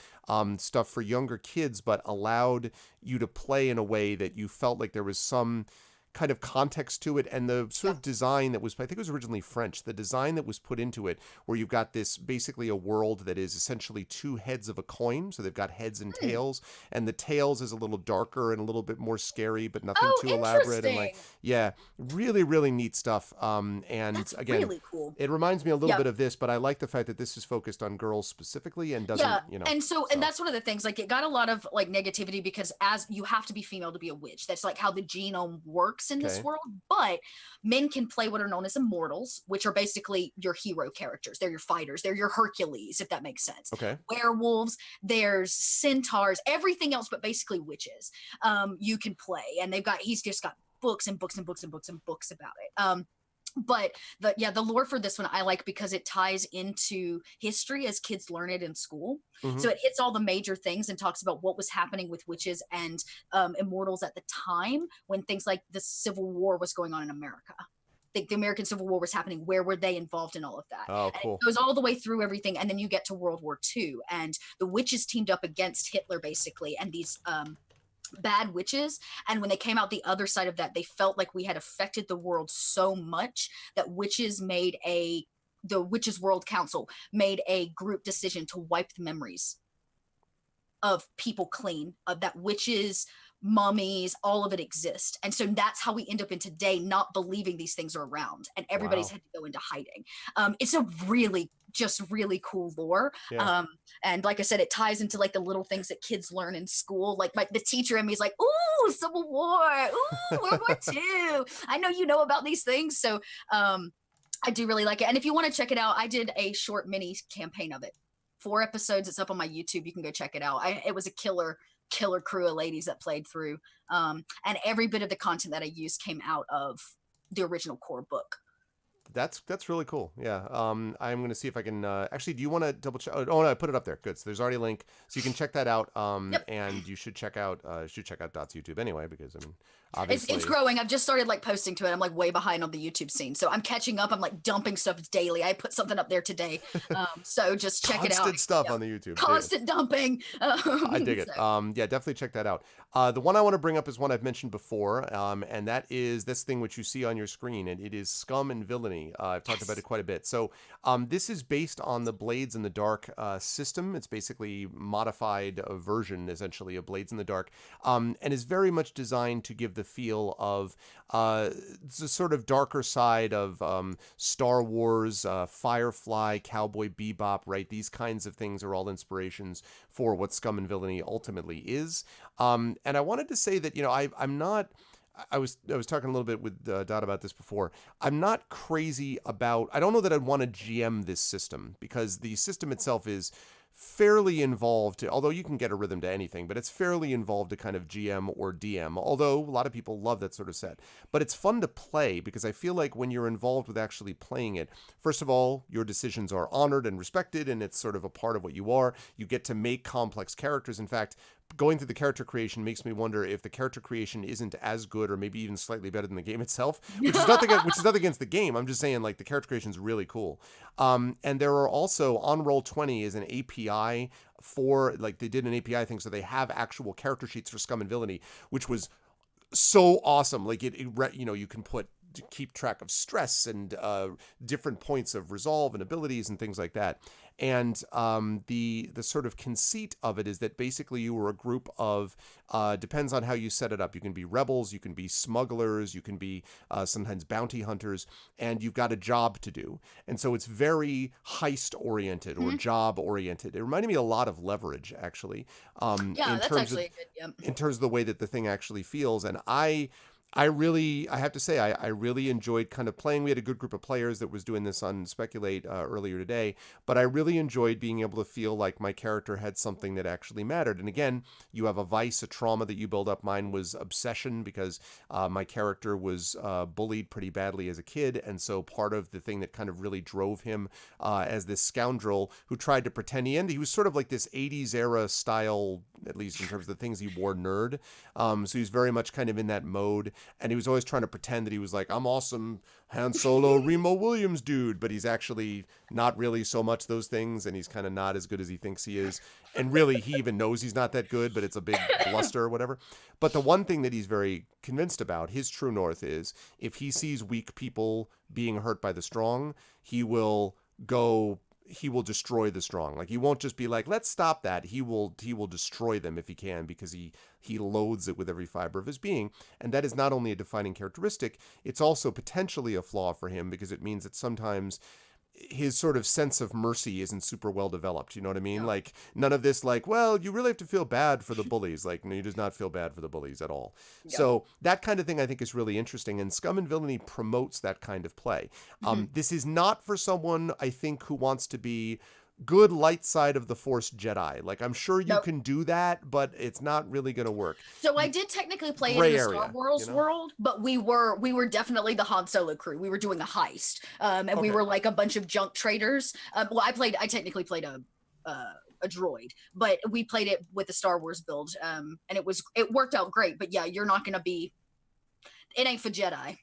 stuff for younger kids, but allowed you to play in a way that you felt like there was some kind of context to it, and the sort of design that was, I think it was originally French, the design that was put into it, where you've got this basically a world that is essentially two heads of a coin, so they've got heads and tails, and the tails is a little darker and a little bit more scary, but nothing too elaborate, and like, yeah, really, really neat stuff. And that's again, really cool. It reminds me a little bit of this, but I like the fact that this is focused on girls specifically and doesn't, and and that's one of the things, like it got a lot of like negativity because as you have to be female to be a witch. That's like how the genome works in this world, but men can play what are known as immortals, which are basically your hero characters. They're your fighters, they're your Hercules, if that makes sense. Werewolves, there's centaurs, everything else but basically witches you can play, and he's just got books and books and books and books and books about it. But the lore for this one I like because it ties into history as kids learn it in school. So it hits all the major things and talks about what was happening with witches and immortals at the time when things like the Civil War was going on in America. The American Civil War was happening. Where were they involved in all of that? Oh, cool. And it goes all the way through everything, and then you get to World War II, and the witches teamed up against Hitler basically, and these bad witches, and when they came out the other side of that, they felt like we had affected the world so much that the Witches World Council made a group decision to wipe the memories of people clean, of that witches, mummies, all of it exist. And so that's how we end up in today, not believing these things are around, and everybody's had to go into hiding. It's a really cool lore. And like I said, it ties into like the little things that kids learn in school. Like the teacher in me is like, ooh, Civil War, ooh, World War II. I know you know about these things. So I do really like it. And if you want to check it out, I did a short mini campaign of it 4 episodes. It's up on my YouTube. You can go check it out. It was a killer crew of ladies that played through. And every bit of the content that I used came out of the original core book. That's really cool. Yeah. I'm going to see if I can actually, do you want to double check? Oh, no, I put it up there. Good. So there's already a link, so you can check that out. Yep. And you should check out Dot's YouTube anyway, because I mean, obviously it's growing. I've just started like posting to it. I'm like way behind on the YouTube scene, so I'm catching up. I'm like dumping stuff daily. I put something up there today, so just check it out. Constant stuff on the YouTube. Constant dumping. I dig it. Yeah, definitely check that out. The one I want to bring up is one I've mentioned before, and that is this thing which you see on your screen, and it is Scum and Villainy. I've talked about it quite a bit. So this is based on the Blades in the Dark system. It's basically modified version, essentially, of Blades in the Dark, and is very much designed to give the feel of the sort of darker side of Star Wars, Firefly, Cowboy Bebop, right? These kinds of things are all inspirations for what Scum and Villainy ultimately is. And I wanted to say that, I'm not... I was talking a little bit with Dot about this before. I'm not crazy about... I don't know that I'd want to GM this system, because the system itself is fairly involved, although you can get a rhythm to anything, but it's fairly involved to kind of GM or DM, although a lot of people love that sort of set. But it's fun to play, because I feel like when you're involved with actually playing it, first of all, your decisions are honored and respected, and it's sort of a part of what you are. You get to make complex characters. In fact, going through the character creation makes me wonder if the character creation isn't as good, or maybe even slightly better than the game itself, which is nothing against the game. I'm just saying, like, the character creation is really cool. And there are also, on Roll20 is an API for, like, they did an API thing, so they have actual character sheets for Scum and Villainy, which was so awesome. Like, you can keep track of stress and different points of resolve and abilities and things like that. And the sort of conceit of it is that basically you were a group of, depends on how you set it up. You can be rebels, you can be smugglers, you can be sometimes bounty hunters, and you've got a job to do. And so it's very heist-oriented or job-oriented. It reminded me a lot of Leverage, actually. That's actually good. Yeah. In terms of the way that the thing actually feels. And I have to say, I really enjoyed kind of playing. We had a good group of players that was doing this on Speculate earlier today, but I really enjoyed being able to feel like my character had something that actually mattered. And again, you have a vice, a trauma that you build up. Mine was obsession, because my character was bullied pretty badly as a kid. And so part of the thing that kind of really drove him as this scoundrel who tried to pretend he was sort of like this 80s era style, at least in terms of the things he wore, nerd. So he's very much kind of in that mode. And he was always trying to pretend that he was like, I'm awesome, Han Solo, Remo Williams dude, but he's actually not really so much those things, and he's kind of not as good as he thinks he is. And really, he even knows he's not that good, but it's a big bluster or whatever. But the one thing that he's very convinced about, his true north, is if he sees weak people being hurt by the strong, he will destroy the strong. Like, he won't just be like, let's stop that. He will destroy them if he can, because he loathes it with every fiber of his being. And that is not only a defining characteristic, it's also potentially a flaw for him, because it means that sometimes his sort of sense of mercy isn't super well developed. You know what I mean? Yeah. Like, none of this, like, well, you really have to feel bad for the bullies. Like, no, he does not feel bad for the bullies at all. Yeah. So that kind of thing I think is really interesting. And Scum and Villainy promotes that kind of play. This is not for someone, I think, who wants to be good light side of the Force Jedi. Like, I'm sure you can do that, but it's not really going to work. So I did technically play in the Star Wars world, but we were definitely the Han Solo crew. We were doing a heist, and we were like a bunch of junk traders. Well, I technically played a droid, but we played it with the Star Wars build, and it worked out great. But yeah, you're not going to be. It ain't for Jedi.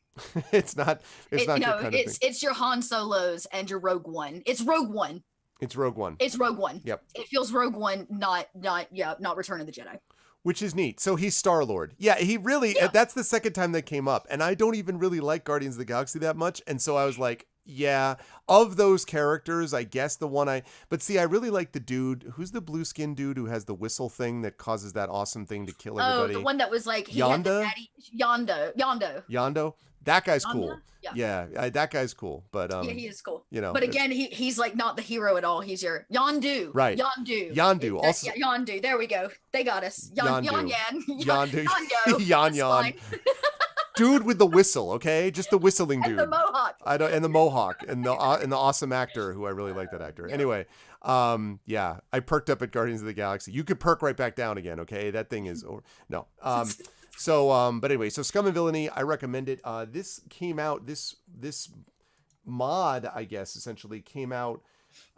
It's not. It's your Han Solos and your Rogue One. It's Rogue One. It's Rogue One. It's Rogue One. Yep. It feels Rogue One, not Return of the Jedi. Which is neat. So he's Star-Lord. Yeah, he really, that's the second time that came up. And I don't even really like Guardians of the Galaxy that much. And so I was like, yeah, of those characters, I guess but see, I really like the dude, who's the blue skin dude who has the whistle thing that causes that awesome thing to kill everybody? Oh, the one that was like, Yondo? Yondo. That guy's cool. Yeah, that guy's cool. But yeah, he is cool. But again, he's like not the hero at all. He's your Yondu. Right. Yondu. Also, Yondu. There we go. They got us. Yondu. Yan. Yondu. Yondo. Yan. dude with the whistle, okay? Just the whistling dude. And the mohawk. And the mohawk and the awesome actor who I really like that actor. Yeah. Anyway, yeah, I perked up at Guardians of the Galaxy. You could perk right back down again, okay? That thing is over. No. But anyway, so Scum and Villainy, I recommend it. This came out this mod, I guess, essentially came out.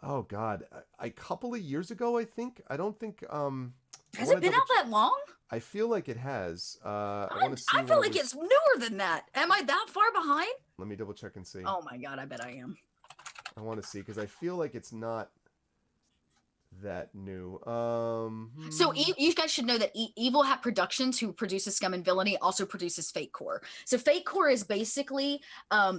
Oh God, a couple of years ago, I think. I don't think. Has it been out that long? I feel like it has. I I, want to see. I feel like it's newer than that. Am I that far behind? Let me double check and see. Oh my God, I bet I am. I want to see because I feel like it's not that new. So you guys should know that Evil Hat Productions, who produces Scum and Villainy, also produces Fate Core. So Fate Core is basically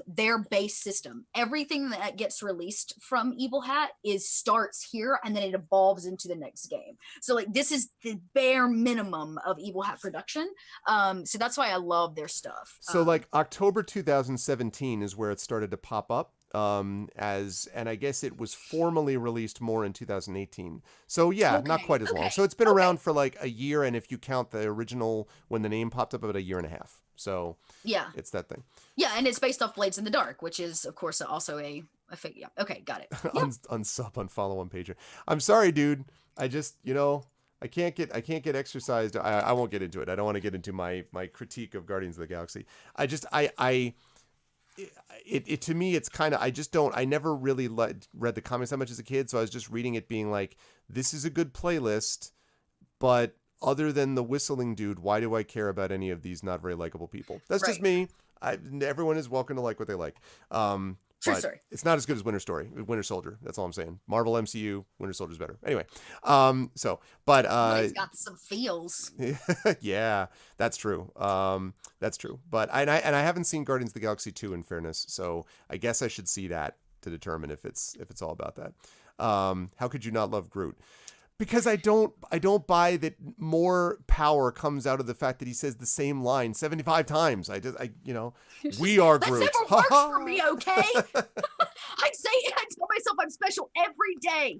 their base system. Everything that gets released from Evil Hat starts here and then it evolves into the next game. So like this is the bare minimum of Evil Hat production. So that's why I love their stuff. So like October 2017 is where it started to pop up. And I guess it was formally released more in 2018. So yeah, not quite as long. So it's been around for like a year, and if you count the original when the name popped up, about a year and a half. So yeah, it's that thing. Yeah, and it's based off Blades in the Dark, which is of course also a fake. Yeah, okay, got it. Yeah. Unsub, unfollow, unpager. I'm sorry, dude. I just I can't get exercised. I won't get into it. I don't want to get into my critique of Guardians of the Galaxy. It to me, it's kind of, I never really read the comics that much as a kid. So I was just reading it being like, this is a good playlist, but other than the whistling dude, why do I care about any of these not very likable people? That's just me. Everyone is welcome to like what they like. True but story. It's not as good as Winter Soldier. That's all I'm saying. Marvel MCU, Winter Soldier's better. Anyway, He's got some feels. yeah, that's true. That's true. But I haven't seen Guardians of the Galaxy 2 in fairness, so I guess I should see that to determine if it's all about that. How could you not love Groot? Because I don't buy that more power comes out of the fact that he says the same line 75 times. We are Groot. That never works for me, okay? I tell myself I'm special every day.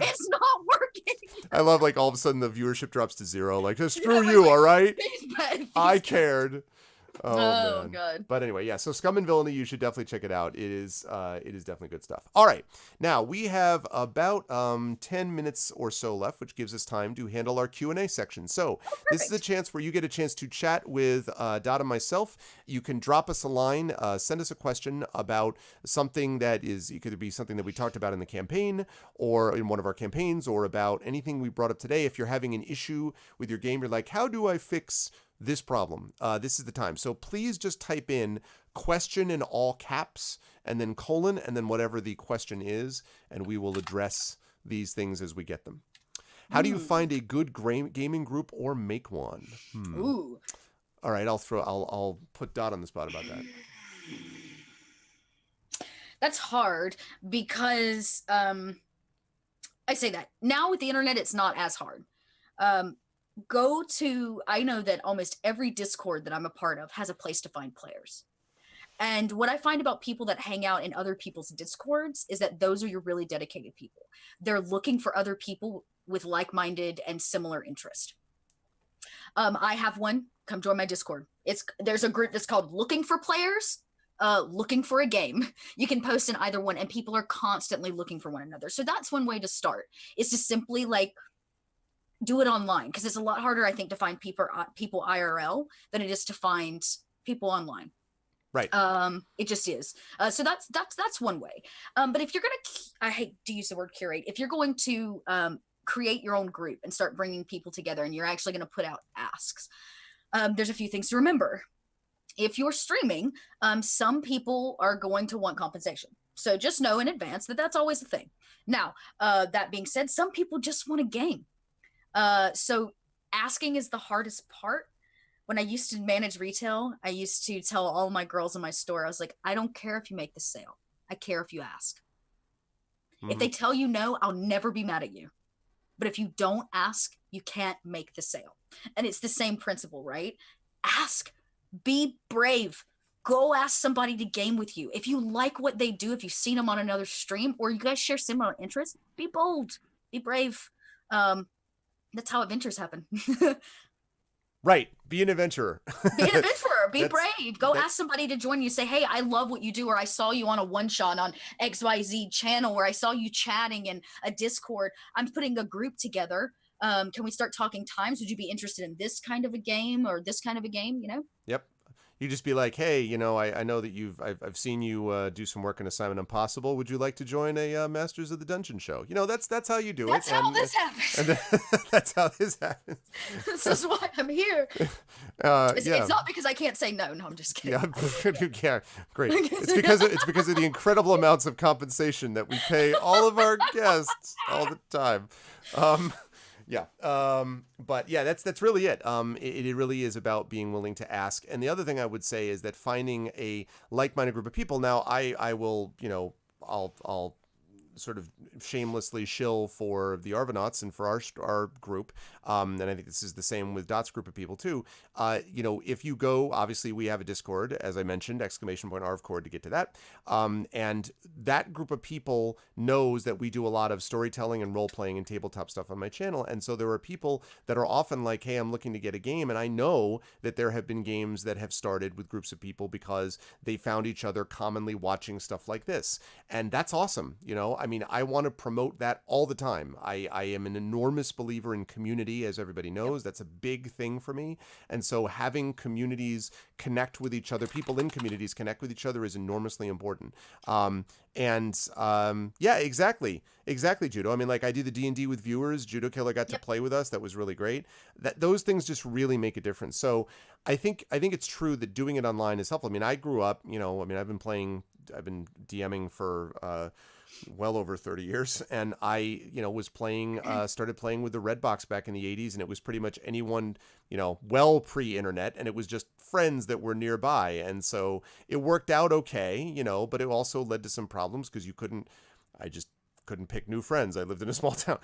It's not working. I love like all of a sudden the viewership drops to 0. Like, screw you, all right? I cared. Oh man. God. But anyway, yeah. So Scum and Villainy, you should definitely check it out. It is definitely good stuff. All right, now we have about 10 minutes or so left, which gives us time to handle our Q&A section. So this is a chance where you get a chance to chat with Dot and myself. You can drop us a line, send us a question about something that it could be something that we talked about in the campaign or in one of our campaigns, or about anything we brought up today. If you're having an issue with your game, you're like, how do I fix this problem? This is the time. So please just type in question in all caps and then colon and then whatever the question is, and we will address these things as we get them. How do you find a good gaming group or make one? Ooh. All right, I'll put Dot on the spot about that. That's hard because I say that now with the internet, it's not as hard. I know that almost every Discord that I'm a part of has a place to find players. And what I find about people that hang out in other people's Discords is that those are your really dedicated people. They're looking for other people with like-minded and similar interest. I have one. Come join my Discord. There's a group that's called Looking for Players, looking for a game. You can post in either one, and people are constantly looking for one another. So that's one way to start, is to simply do it online, because it's a lot harder, I think, to find people IRL than it is to find people online. Right. It just is. So that's one way. But if you're I hate to use the word curate, if you're going to create your own group and start bringing people together, and you're actually going to put out asks, there's a few things to remember. If you're streaming, some people are going to want compensation. So just know in advance that that's always a thing. Now, that being said, some people just want a game. So asking is the hardest part. When I used to manage retail, I used to tell all my girls in my store, I was like, I don't care if you make the sale. I care if you ask. Mm-hmm. If they tell you no, I'll never be mad at you. But if you don't ask, you can't make the sale. And it's the same principle, right? Ask, be brave. Go ask somebody to game with you. If you like what they do, if you've seen them on another stream, or you guys share similar interests, be bold, be brave. That's how adventures happen. Right. Be an adventurer. Be an adventurer. Be That's- brave. Go that- ask somebody to join you. Say, hey, I love what you do, or I saw you on a one shot on XYZ channel, or I saw you chatting in a Discord. I'm putting a group together. Can we start talking times? Would you be interested in this kind of a game or this kind of a game? You know? Yep. You just be like, hey, I know that I've seen you do some work in Assignment Impossible. Would you like to join a Masters of the Dungeon show? That's how you do That's it. how this happens. And that's how this happens. This is why I'm here. It's not because I can't say no. No, I'm just kidding. Yeah, great. It's because of the incredible amounts of compensation that we pay all of our guests all the time. But yeah, that's really it. It really is about being willing to ask. And the other thing I would say is that finding a like-minded group of people. Now, I will, I'll sort of shamelessly shill for the Arvanauts and for our group. And I think this is the same with Dot's group of people too. If you go, obviously we have a Discord, as I mentioned, !ArvCord to get to that. And that group of people knows that we do a lot of storytelling and role-playing and tabletop stuff on my channel. And so there are people that are often like, hey, I'm looking to get a game. And I know that there have been games that have started with groups of people because they found each other commonly watching stuff like this. And that's awesome. I want to promote that all the time. I am an enormous believer in community, as everybody knows. That's a big thing for me. And so having communities connect with each other, people in communities connect with each other is enormously important. Yeah, exactly, Judo. I do the D&D with viewers. Judo Killer got to play with us. That was really great. Those things just really make a difference. So I think it's true that doing it online is helpful. I grew up, I've been DMing for well over 30 years, and I was playing started playing with the Redbox back in the 80s, and it was pretty much anyone well pre-internet, and it was just friends that were nearby, and so it worked out okay, but it also led to some problems because I just couldn't pick new friends. I lived in a small town.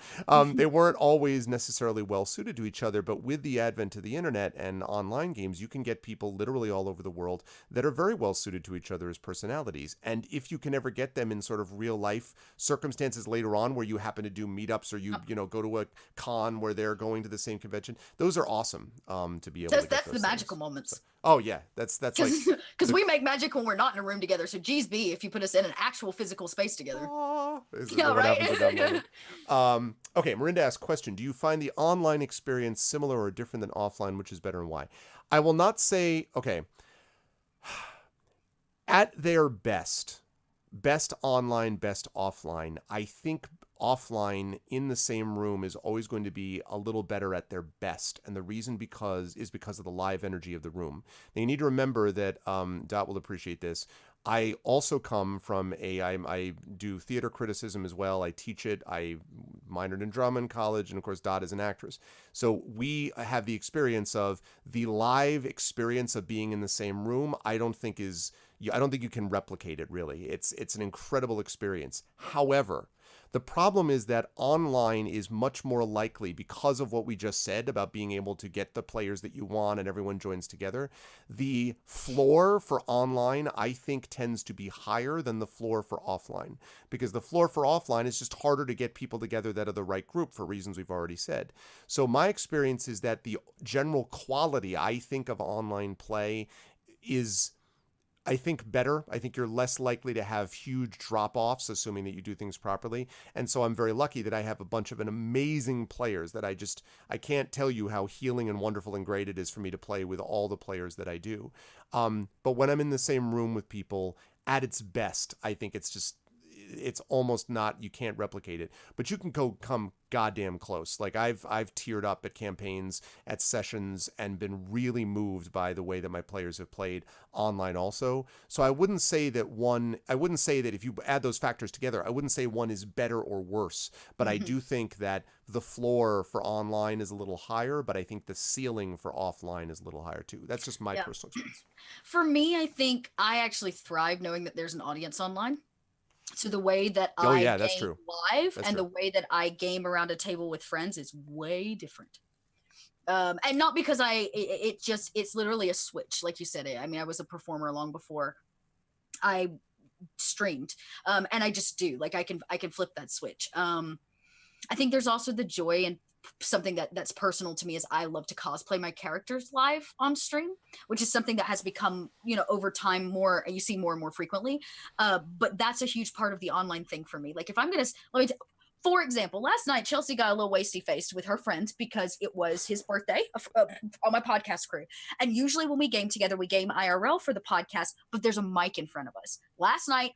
They weren't always necessarily well suited to each other, but with the advent of the internet and online games, you can get people literally all over the world that are very well suited to each other as personalities. And if you can ever get them in sort of real life circumstances later on where you happen to do meetups or you go to a con where they're going to the same convention, those are awesome to be able to get That's those the things. magical moments. Oh yeah, that's like because we make magic when we're not in a room together. So geez, if you put us in an actual physical space together. Yeah, right. Okay, Marinda asks, question: do you find the online experience similar or different than offline? Which is better and why? I will not say. Okay, at their best online, best offline. I think offline in the same room is always going to be a little better at their best, and the reason is because of the live energy of the room. Now you need to remember that Dot will appreciate this. I also come from I do theater criticism as well. I teach it. I minored in drama in college, and of course Dot is an actress. So we have the experience of the live experience of being in the same room. I don't think you can replicate it really. It's an incredible experience. However, the problem is that online is much more likely, because of what we just said about being able to get the players that you want and everyone joins together. The floor for online, I think, tends to be higher than the floor for offline, because the floor for offline is just harder to get people together that are the right group for reasons we've already said. So my experience is that the general quality, I think, of online play is, I think, better. I think you're less likely to have huge drop-offs, assuming that you do things properly. And so I'm very lucky that I have a bunch of amazing players that I can't tell you how healing and wonderful and great it is for me to play with all the players that I do. But when I'm in the same room with people, at its best, I think it's almost not, you can't replicate it, but you can come goddamn close. Like I've teared up at campaigns, at sessions, and been really moved by the way that my players have played online also. So I wouldn't say that if you add those factors together, I wouldn't say one is better or worse, but I do think that the floor for online is a little higher, but I think the ceiling for offline is a little higher too. That's just my personal experience. For me, I think I actually thrive knowing that there's an audience online. So the way that that's true. Live and the way that I game around a table with friends is way different. And not because it's literally a switch, like you said. I mean, I was a performer long before I streamed, and I just do, like, I can flip that switch. I think there's also the joy something that's personal to me is I love to cosplay my characters live on stream, which is something that has become, over time more, you see more and more frequently. But that's a huge part of the online thing for me. Like if I'm going to, for example, last night, Chelsea got a little wasty faced with her friends because it was his birthday on my podcast crew. And usually when we game together, we game IRL for the podcast, but there's a mic in front of us. Last night,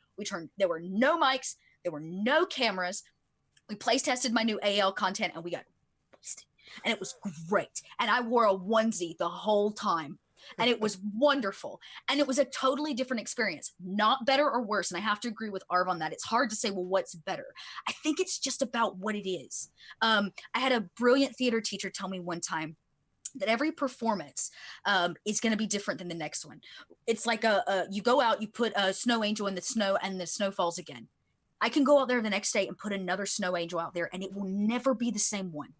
there were no mics, there were no cameras. We place tested my new AL content and we got wasted. And it was great. And I wore a onesie the whole time. And it was wonderful. And it was a totally different experience, not better or worse. And I have to agree with Arv on that. It's hard to say, well, what's better? I think it's just about what it is. I had a brilliant theater teacher tell me one time that every performance is going to be different than the next one. It's like you go out, you put a snow angel in the snow and the snow falls again. I can go out there the next day and put another snow angel out there and it will never be the same one.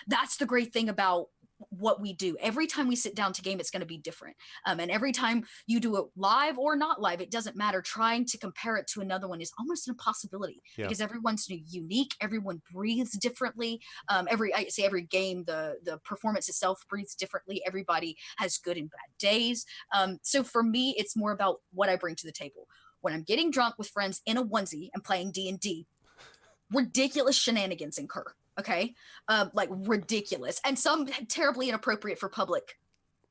That's the great thing about what we do. Every time we sit down to game, it's going to be different. And every time you do it live or not live, it doesn't matter. Trying to compare it to another one is almost an impossibility because everyone's unique. Everyone breathes differently. Every game, the performance itself breathes differently. Everybody has good and bad days. So for me, it's more about what I bring to the table. When I'm getting drunk with friends in a onesie and playing D&D, ridiculous shenanigans incur. Okay. Like ridiculous and some terribly inappropriate for public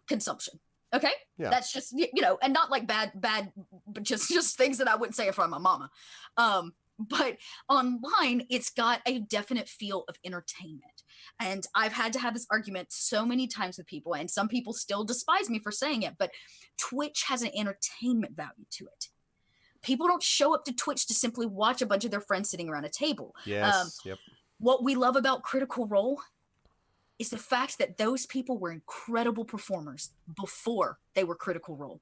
consumption. Okay. Yeah. That's just, and not like bad, but just things that I wouldn't say in front of my mama. But online, it's got a definite feel of entertainment. And I've had to have this argument so many times with people, and some people still despise me for saying it, but Twitch has an entertainment value to it. People don't show up to Twitch to simply watch a bunch of their friends sitting around a table. Yes. Yep. What we love about Critical Role is the fact that those people were incredible performers before they were Critical Role.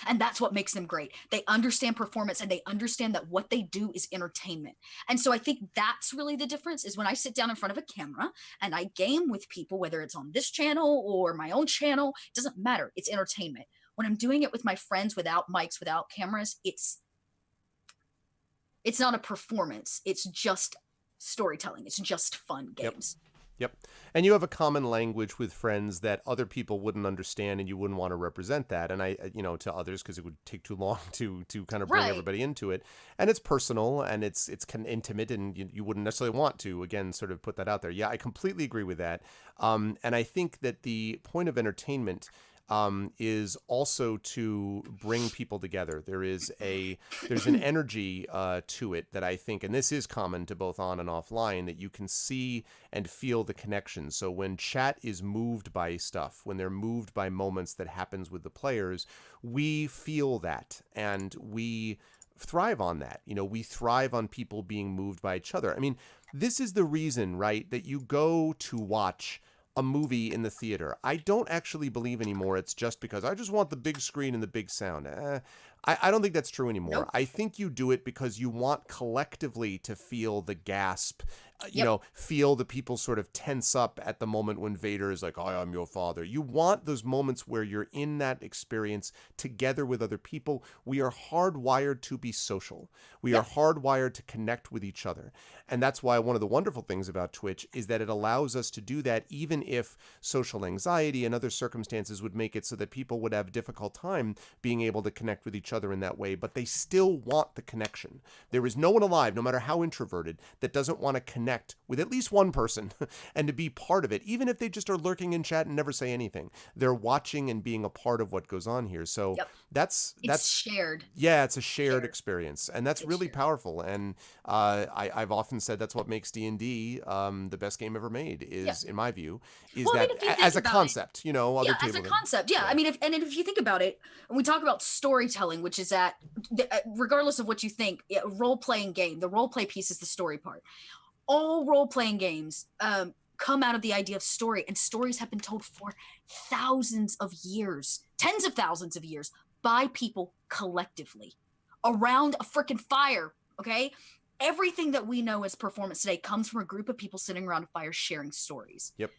And that's what makes them great. They understand performance and they understand that what they do is entertainment. And so I think that's really the difference is when I sit down in front of a camera and I game with people, whether it's on this channel or my own channel, it doesn't matter. It's entertainment. When I'm doing it with my friends without mics, without cameras, it's not a performance. It's just storytelling. It's just fun games. Yep. And you have a common language with friends that other people wouldn't understand and you wouldn't want to represent that. And I, to others, because it would take too long to kind of bring everybody into it. And it's personal and it's kind of intimate and you wouldn't necessarily want to, again, sort of put that out there. Yeah, I completely agree with that. And I think that the point of entertainment is also to bring people together. There's an energy to it that I think, and this is common to both on and offline, that you can see and feel the connection. So when chat is moved by stuff, when they're moved by moments that happens with the players, we feel that and we thrive on that. We thrive on people being moved by each other. I mean, this is the reason, right, that you go to watch a movie in the theater. I don't actually believe anymore it's just because I just want the big screen and the big sound. I don't think that's true anymore. Nope. I think you do it because you want collectively to feel the gasp, feel the people sort of tense up at the moment when Vader is like, I am your father. You want those moments where you're in that experience together with other people. We are hardwired to be social. We are hardwired to connect with each other. And that's why one of the wonderful things about Twitch is that it allows us to do that even if social anxiety and other circumstances would make it so that people would have a difficult time being able to connect with each other in that way, but they still want the connection. There is no one alive, no matter how introverted, that doesn't want to connect with at least one person and to be part of it, even if they just are lurking in chat and never say anything. They're watching and being a part of what goes on here. So that's shared. Yeah, it's a shared experience, and that's really powerful. And I've often said that's what makes D&D the best game ever made. Is in my view, as a concept, other as a concept. I mean, if you think about it, and we talk about storytelling, which is regardless of what you think, role-playing game, the role-play piece is the story part. All role-playing games come out of the idea of story, and stories have been told for thousands of years, tens of thousands of years, by people collectively around a freaking fire. Okay, everything that we know as performance today comes from a group of people sitting around a fire sharing stories. Yep.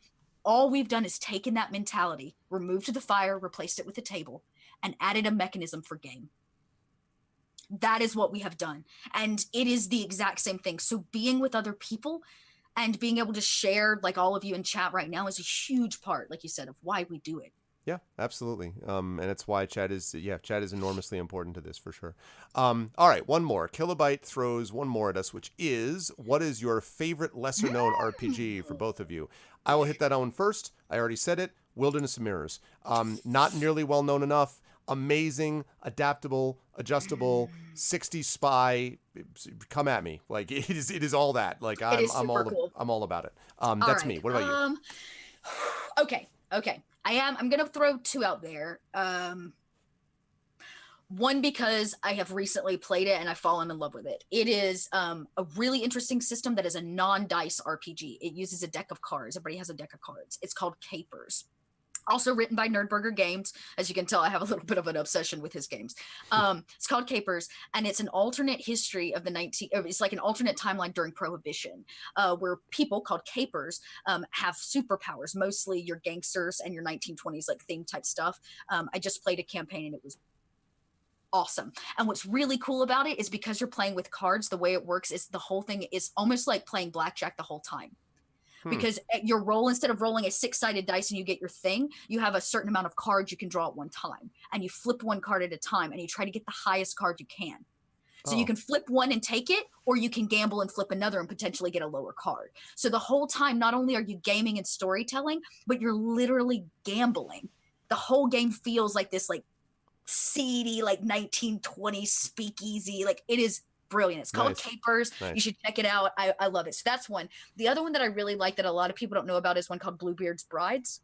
All we've done is taken that mentality, removed the fire, replaced it with a table, and added a mechanism for game. That is what we have done. And it is the exact same thing. So being with other people and being able to share like all of you in chat right now is a huge part, like you said, of why we do it. Yeah, absolutely. And it's why chat is enormously important to this for sure. All right, one more. Kilobyte throws one more at us, which is, what is your favorite lesser known RPG for both of you? I will hit that one first. I already said it. Wilderness of Mirrors. Not nearly well known enough. Amazing, adaptable, adjustable, 60 spy. Come at me. Like it is all that. Like I'm all about it. That's me. What about you? Okay. I'm gonna throw two out there. One, because I have recently played it and I've fallen in love with it. It is a really interesting system that is a non-dice RPG. It uses a deck of cards. Everybody has a deck of cards. It's called Capers. Also written by Nerdburger Games. As you can tell, I have a little bit of an obsession with his games. It's called Capers, and it's an alternate history of it's like an alternate timeline during Prohibition, where people called Capers have superpowers, mostly your gangsters and your 1920s like theme type stuff. I just played a campaign and it was awesome. And what's really cool about it is because you're playing with cards, the way it works is the whole thing is almost like playing blackjack the whole time. Because your roll, instead of rolling a 6-sided dice and you get your thing, you have a certain amount of cards you can draw at one time. And you flip one card at a time and you try to get the highest card you can. So you can flip one and take it, or you can gamble and flip another and potentially get a lower card. So the whole time, not only are you gaming and storytelling, but you're literally gambling. The whole game feels like this like seedy, like 1920s speakeasy. Like it is brilliant. It's called Capers. Nice. You should check it out. I love it. So that's one. The other one that I really like that a lot of people don't know about is one called Bluebeard's Brides.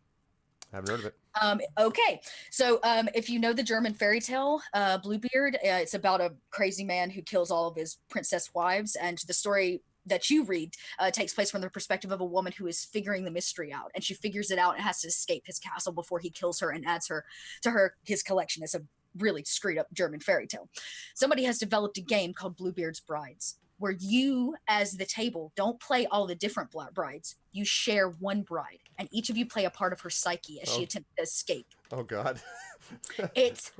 I haven't heard of it. Okay. So if you know the German fairy tale, Bluebeard, it's about a crazy man who kills all of his princess wives. And the story that you read takes place from the perspective of a woman who is figuring the mystery out. And she figures it out and has to escape his castle before he kills her and adds her to his collection. It's a really screwed up German fairy tale. Somebody has developed a game called Bluebeard's Brides, where you, as the table, don't play all the different brides. You share one bride, and each of you play a part of her psyche as she attempts to escape. Oh, God. It's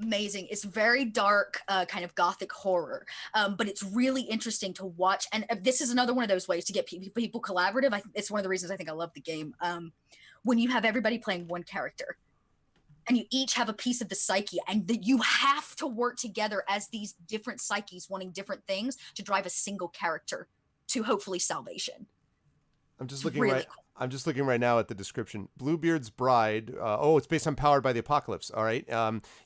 amazing. It's very dark, kind of gothic horror, but it's really interesting to watch. And this is another one of those ways to get people collaborative. It's one of the reasons I think I love the game. When you have everybody playing one character, and you each have a piece of the psyche, and that you have to work together as these different psyches wanting different things to drive a single character to hopefully salvation. I'm just looking right now at the description. Bluebeard's Bride. It's based on Powered by the Apocalypse. All right.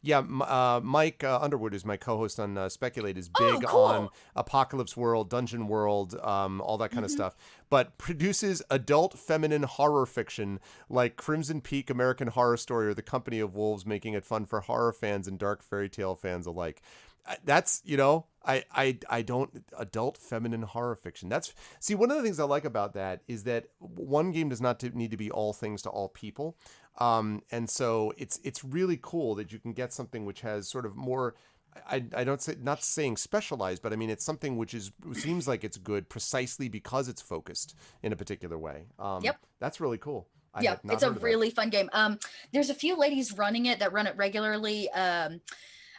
Mike Underwood, who's my co-host on Speculate, is big on Apocalypse World, Dungeon World, all that kind of stuff. But produces adult feminine horror fiction like Crimson Peak, American Horror Story, or The Company of Wolves, making it fun for horror fans and dark fairy tale fans alike. That's, I don't adult feminine horror fiction. One of the things I like about that is that one game does not need to be all things to all people. And so it's really cool that you can get something which has sort of more, I don't say, not saying specialized, but I mean, it's something which seems like it's good precisely because it's focused in a particular way. Yep. That's really cool. It's a really fun game. There's a few ladies running it that run it regularly.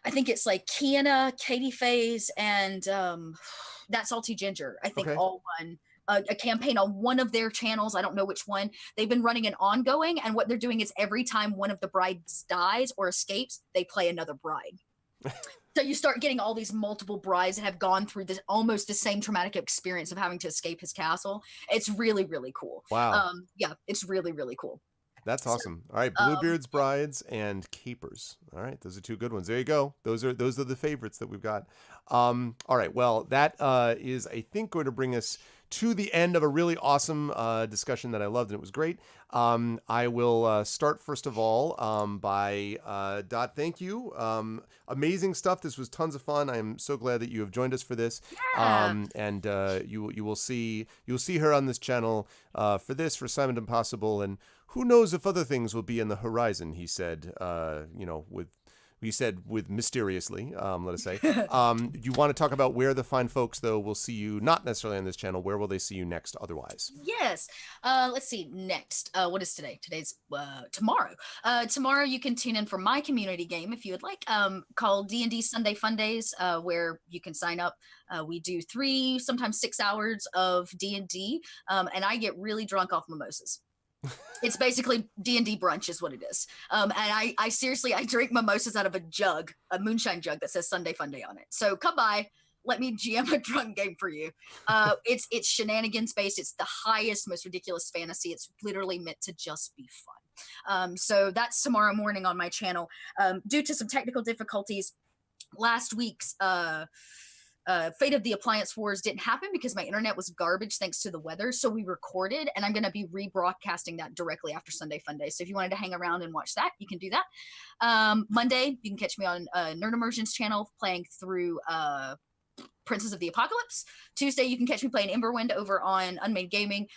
I think it's like Kiana, Katie Faze, and That Salty Ginger. I think all run a campaign on one of their channels. I don't know which one. They've been running an ongoing, and what they're doing is every time one of the brides dies or escapes, they play another bride. So you start getting all these multiple brides that have gone through this almost the same traumatic experience of having to escape his castle. It's really, really cool. Wow. It's really, really cool. That's awesome. All right, Bluebeard's Brides and Capers. All right, those are two good ones. There you go. Those are the favorites that we've got. All right, well, that is, I think, going to bring us to the end of a really awesome discussion that I loved, and it was great. I will start, first of all, by Dot, thank you. Amazing stuff. This was tons of fun. I am so glad that you have joined us for this. Yeah. And you will see her on this channel for this, for Simon Impossible, and who knows if other things will be in the horizon, he said, with you said with mysteriously, let us say. You want to talk about where the fine folks, though, will see you, not necessarily on this channel. Where will they see you next otherwise? Yes. Let's see. Next. What is today? Today's tomorrow. Tomorrow you can tune in for my community game if you would like, called D&D Sunday Fun Days, where you can sign up. We do 3, sometimes 6 hours of D&D, and I get really drunk off mimosas. It's basically D&D brunch is what it is. And I seriously, I drink mimosas out of a moonshine jug that says Sunday Fun Day on it. So come by, let me GM a drunk game for you. It's shenanigans based. It's the highest, most ridiculous fantasy. It's literally meant to just be fun. So that's tomorrow morning on my channel. Due to some technical difficulties, last week's Fate of the Appliance Wars didn't happen because my internet was garbage thanks to the weather. So we recorded, and I'm going to be rebroadcasting that directly after Sunday Fun Day. So if you wanted to hang around and watch that, you can do that. Monday, you can catch me on Nerd Immersion's channel playing through Princess of the Apocalypse. Tuesday, you can catch me playing Emberwind over on Unmade Gaming.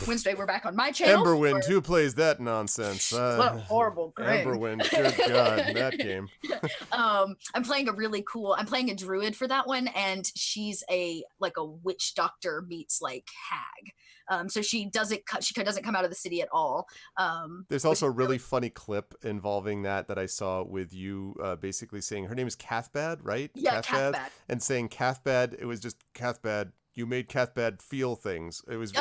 Wednesday, we're back on my channel. Emberwind, who plays that nonsense? What a horrible game. Emberwind, good God, that game. I'm playing a druid for that one, and she's a witch doctor meets like hag. So she doesn't come out of the city at all. There's also a really funny clip involving that I saw with you basically saying her name is Cathbad, right? Yeah, Cathbad. And saying Cathbad, it was just Cathbad. You made Cathbad feel things. It was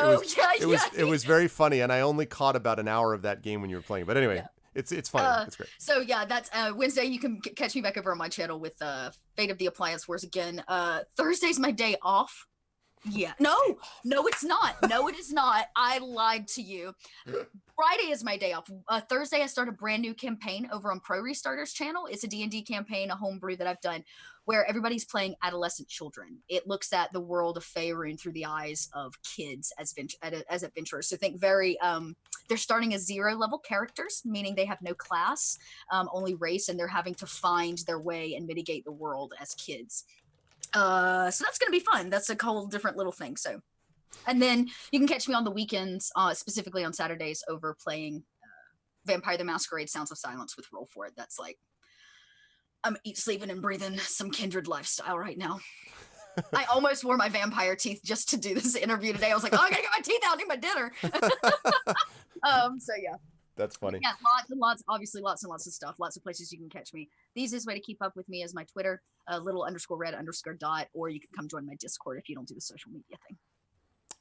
very funny, and I only caught about an hour of that game when you were playing. But anyway, it's funny. It's great. So yeah, that's Wednesday. You can catch me back over on my channel with Fate of the Appliance Wars again. Thursday's my day off. Yeah. No, it's not. No, it is not. I lied to you. Friday is my day off. Thursday, I start a brand new campaign over on Pro Restarter's channel. It's a D&D campaign, a homebrew that I've done, where everybody's playing adolescent children. It looks at the world of Faerun through the eyes of kids as adventurers. So think very, they're starting as 0-level characters, meaning they have no class, only race, and they're having to find their way and mitigate the world as kids. So that's going to be fun. That's a whole different little thing. So, and then you can catch me on the weekends, specifically on Saturdays, over playing Vampire the Masquerade Sounds of Silence with Roll For It. That's like, I'm sleeping and breathing some Kindred lifestyle right now. I almost wore my vampire teeth just to do this interview today. I was like, oh, I gotta get my teeth out and do my dinner. So yeah. That's funny. Yeah, lots and lots of stuff. Lots of places you can catch me. The easiest way to keep up with me is my Twitter, little_red_dot, or you can come join my Discord if you don't do the social media thing.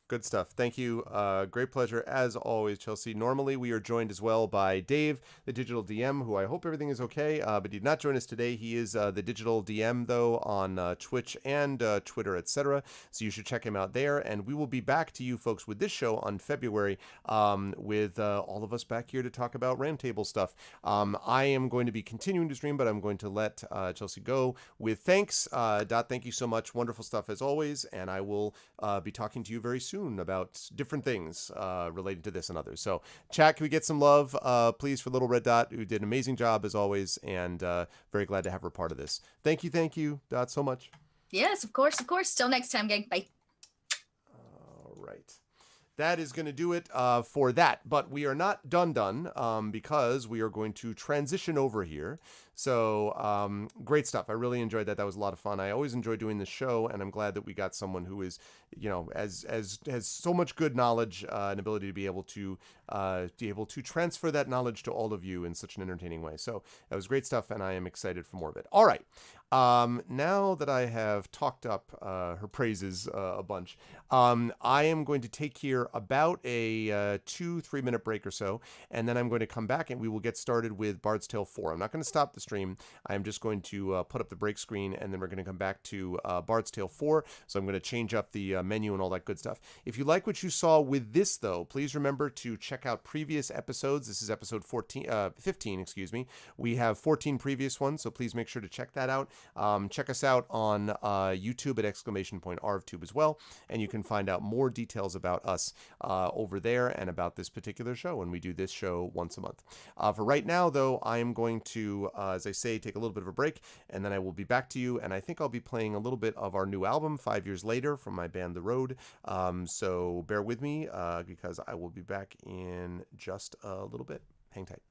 Good stuff. Thank you. Great pleasure, as always, Chelsea. Normally, we are joined as well by Dave, the digital DM, who I hope everything is okay, but he did not join us today. He is the digital DM, though, on Twitch and Twitter, etc. So you should check him out there. And we will be back to you folks with this show on February with all of us back here to talk about Roundtable stuff. I am going to be continuing to stream, but I'm going to let Chelsea go with thanks. Dot, thank you so much. Wonderful stuff, as always. And I will be talking to you very soon about different things related to this and others. So chat, can we get some love please for Little Red Dot, who did an amazing job as always, and very glad to have her part of this. Thank you Dot, so much. Yes, of course. Till next time, gang. Bye. All right, that is going to do it for that, but we are not done because we are going to transition over here. So great stuff. I really enjoyed that. That was a lot of fun. I always enjoy doing this show, and I'm glad that we got someone who is, has so much good knowledge and ability to be able to transfer that knowledge to all of you in such an entertaining way. So that was great stuff, and I am excited for more of it. All right. Now that I have talked up her praises a bunch, I am going to take here about a 2-3 minute break or so, and then I'm going to come back and we will get started with Bard's Tale 4. I'm not going to stop the stream. I'm just going to put up the break screen, and then we're going to come back to Bard's Tale 4. So I'm going to change up the menu and all that good stuff. If you like what you saw with this, though, please remember to check out previous episodes. This is episode 15, excuse me. We have 14 previous ones, so please make sure to check that out. Check us out on YouTube at !RVTube as well, and you can find out more details about us over there and about this particular show when we do this show once a month. For right now, though, I am going to, as I say, take a little bit of a break, and then I will be back to you, and I think I'll be playing a little bit of our new album, 5 Years Later, from my band The Road. So bear with me because I will be back in just a little bit. Hang tight.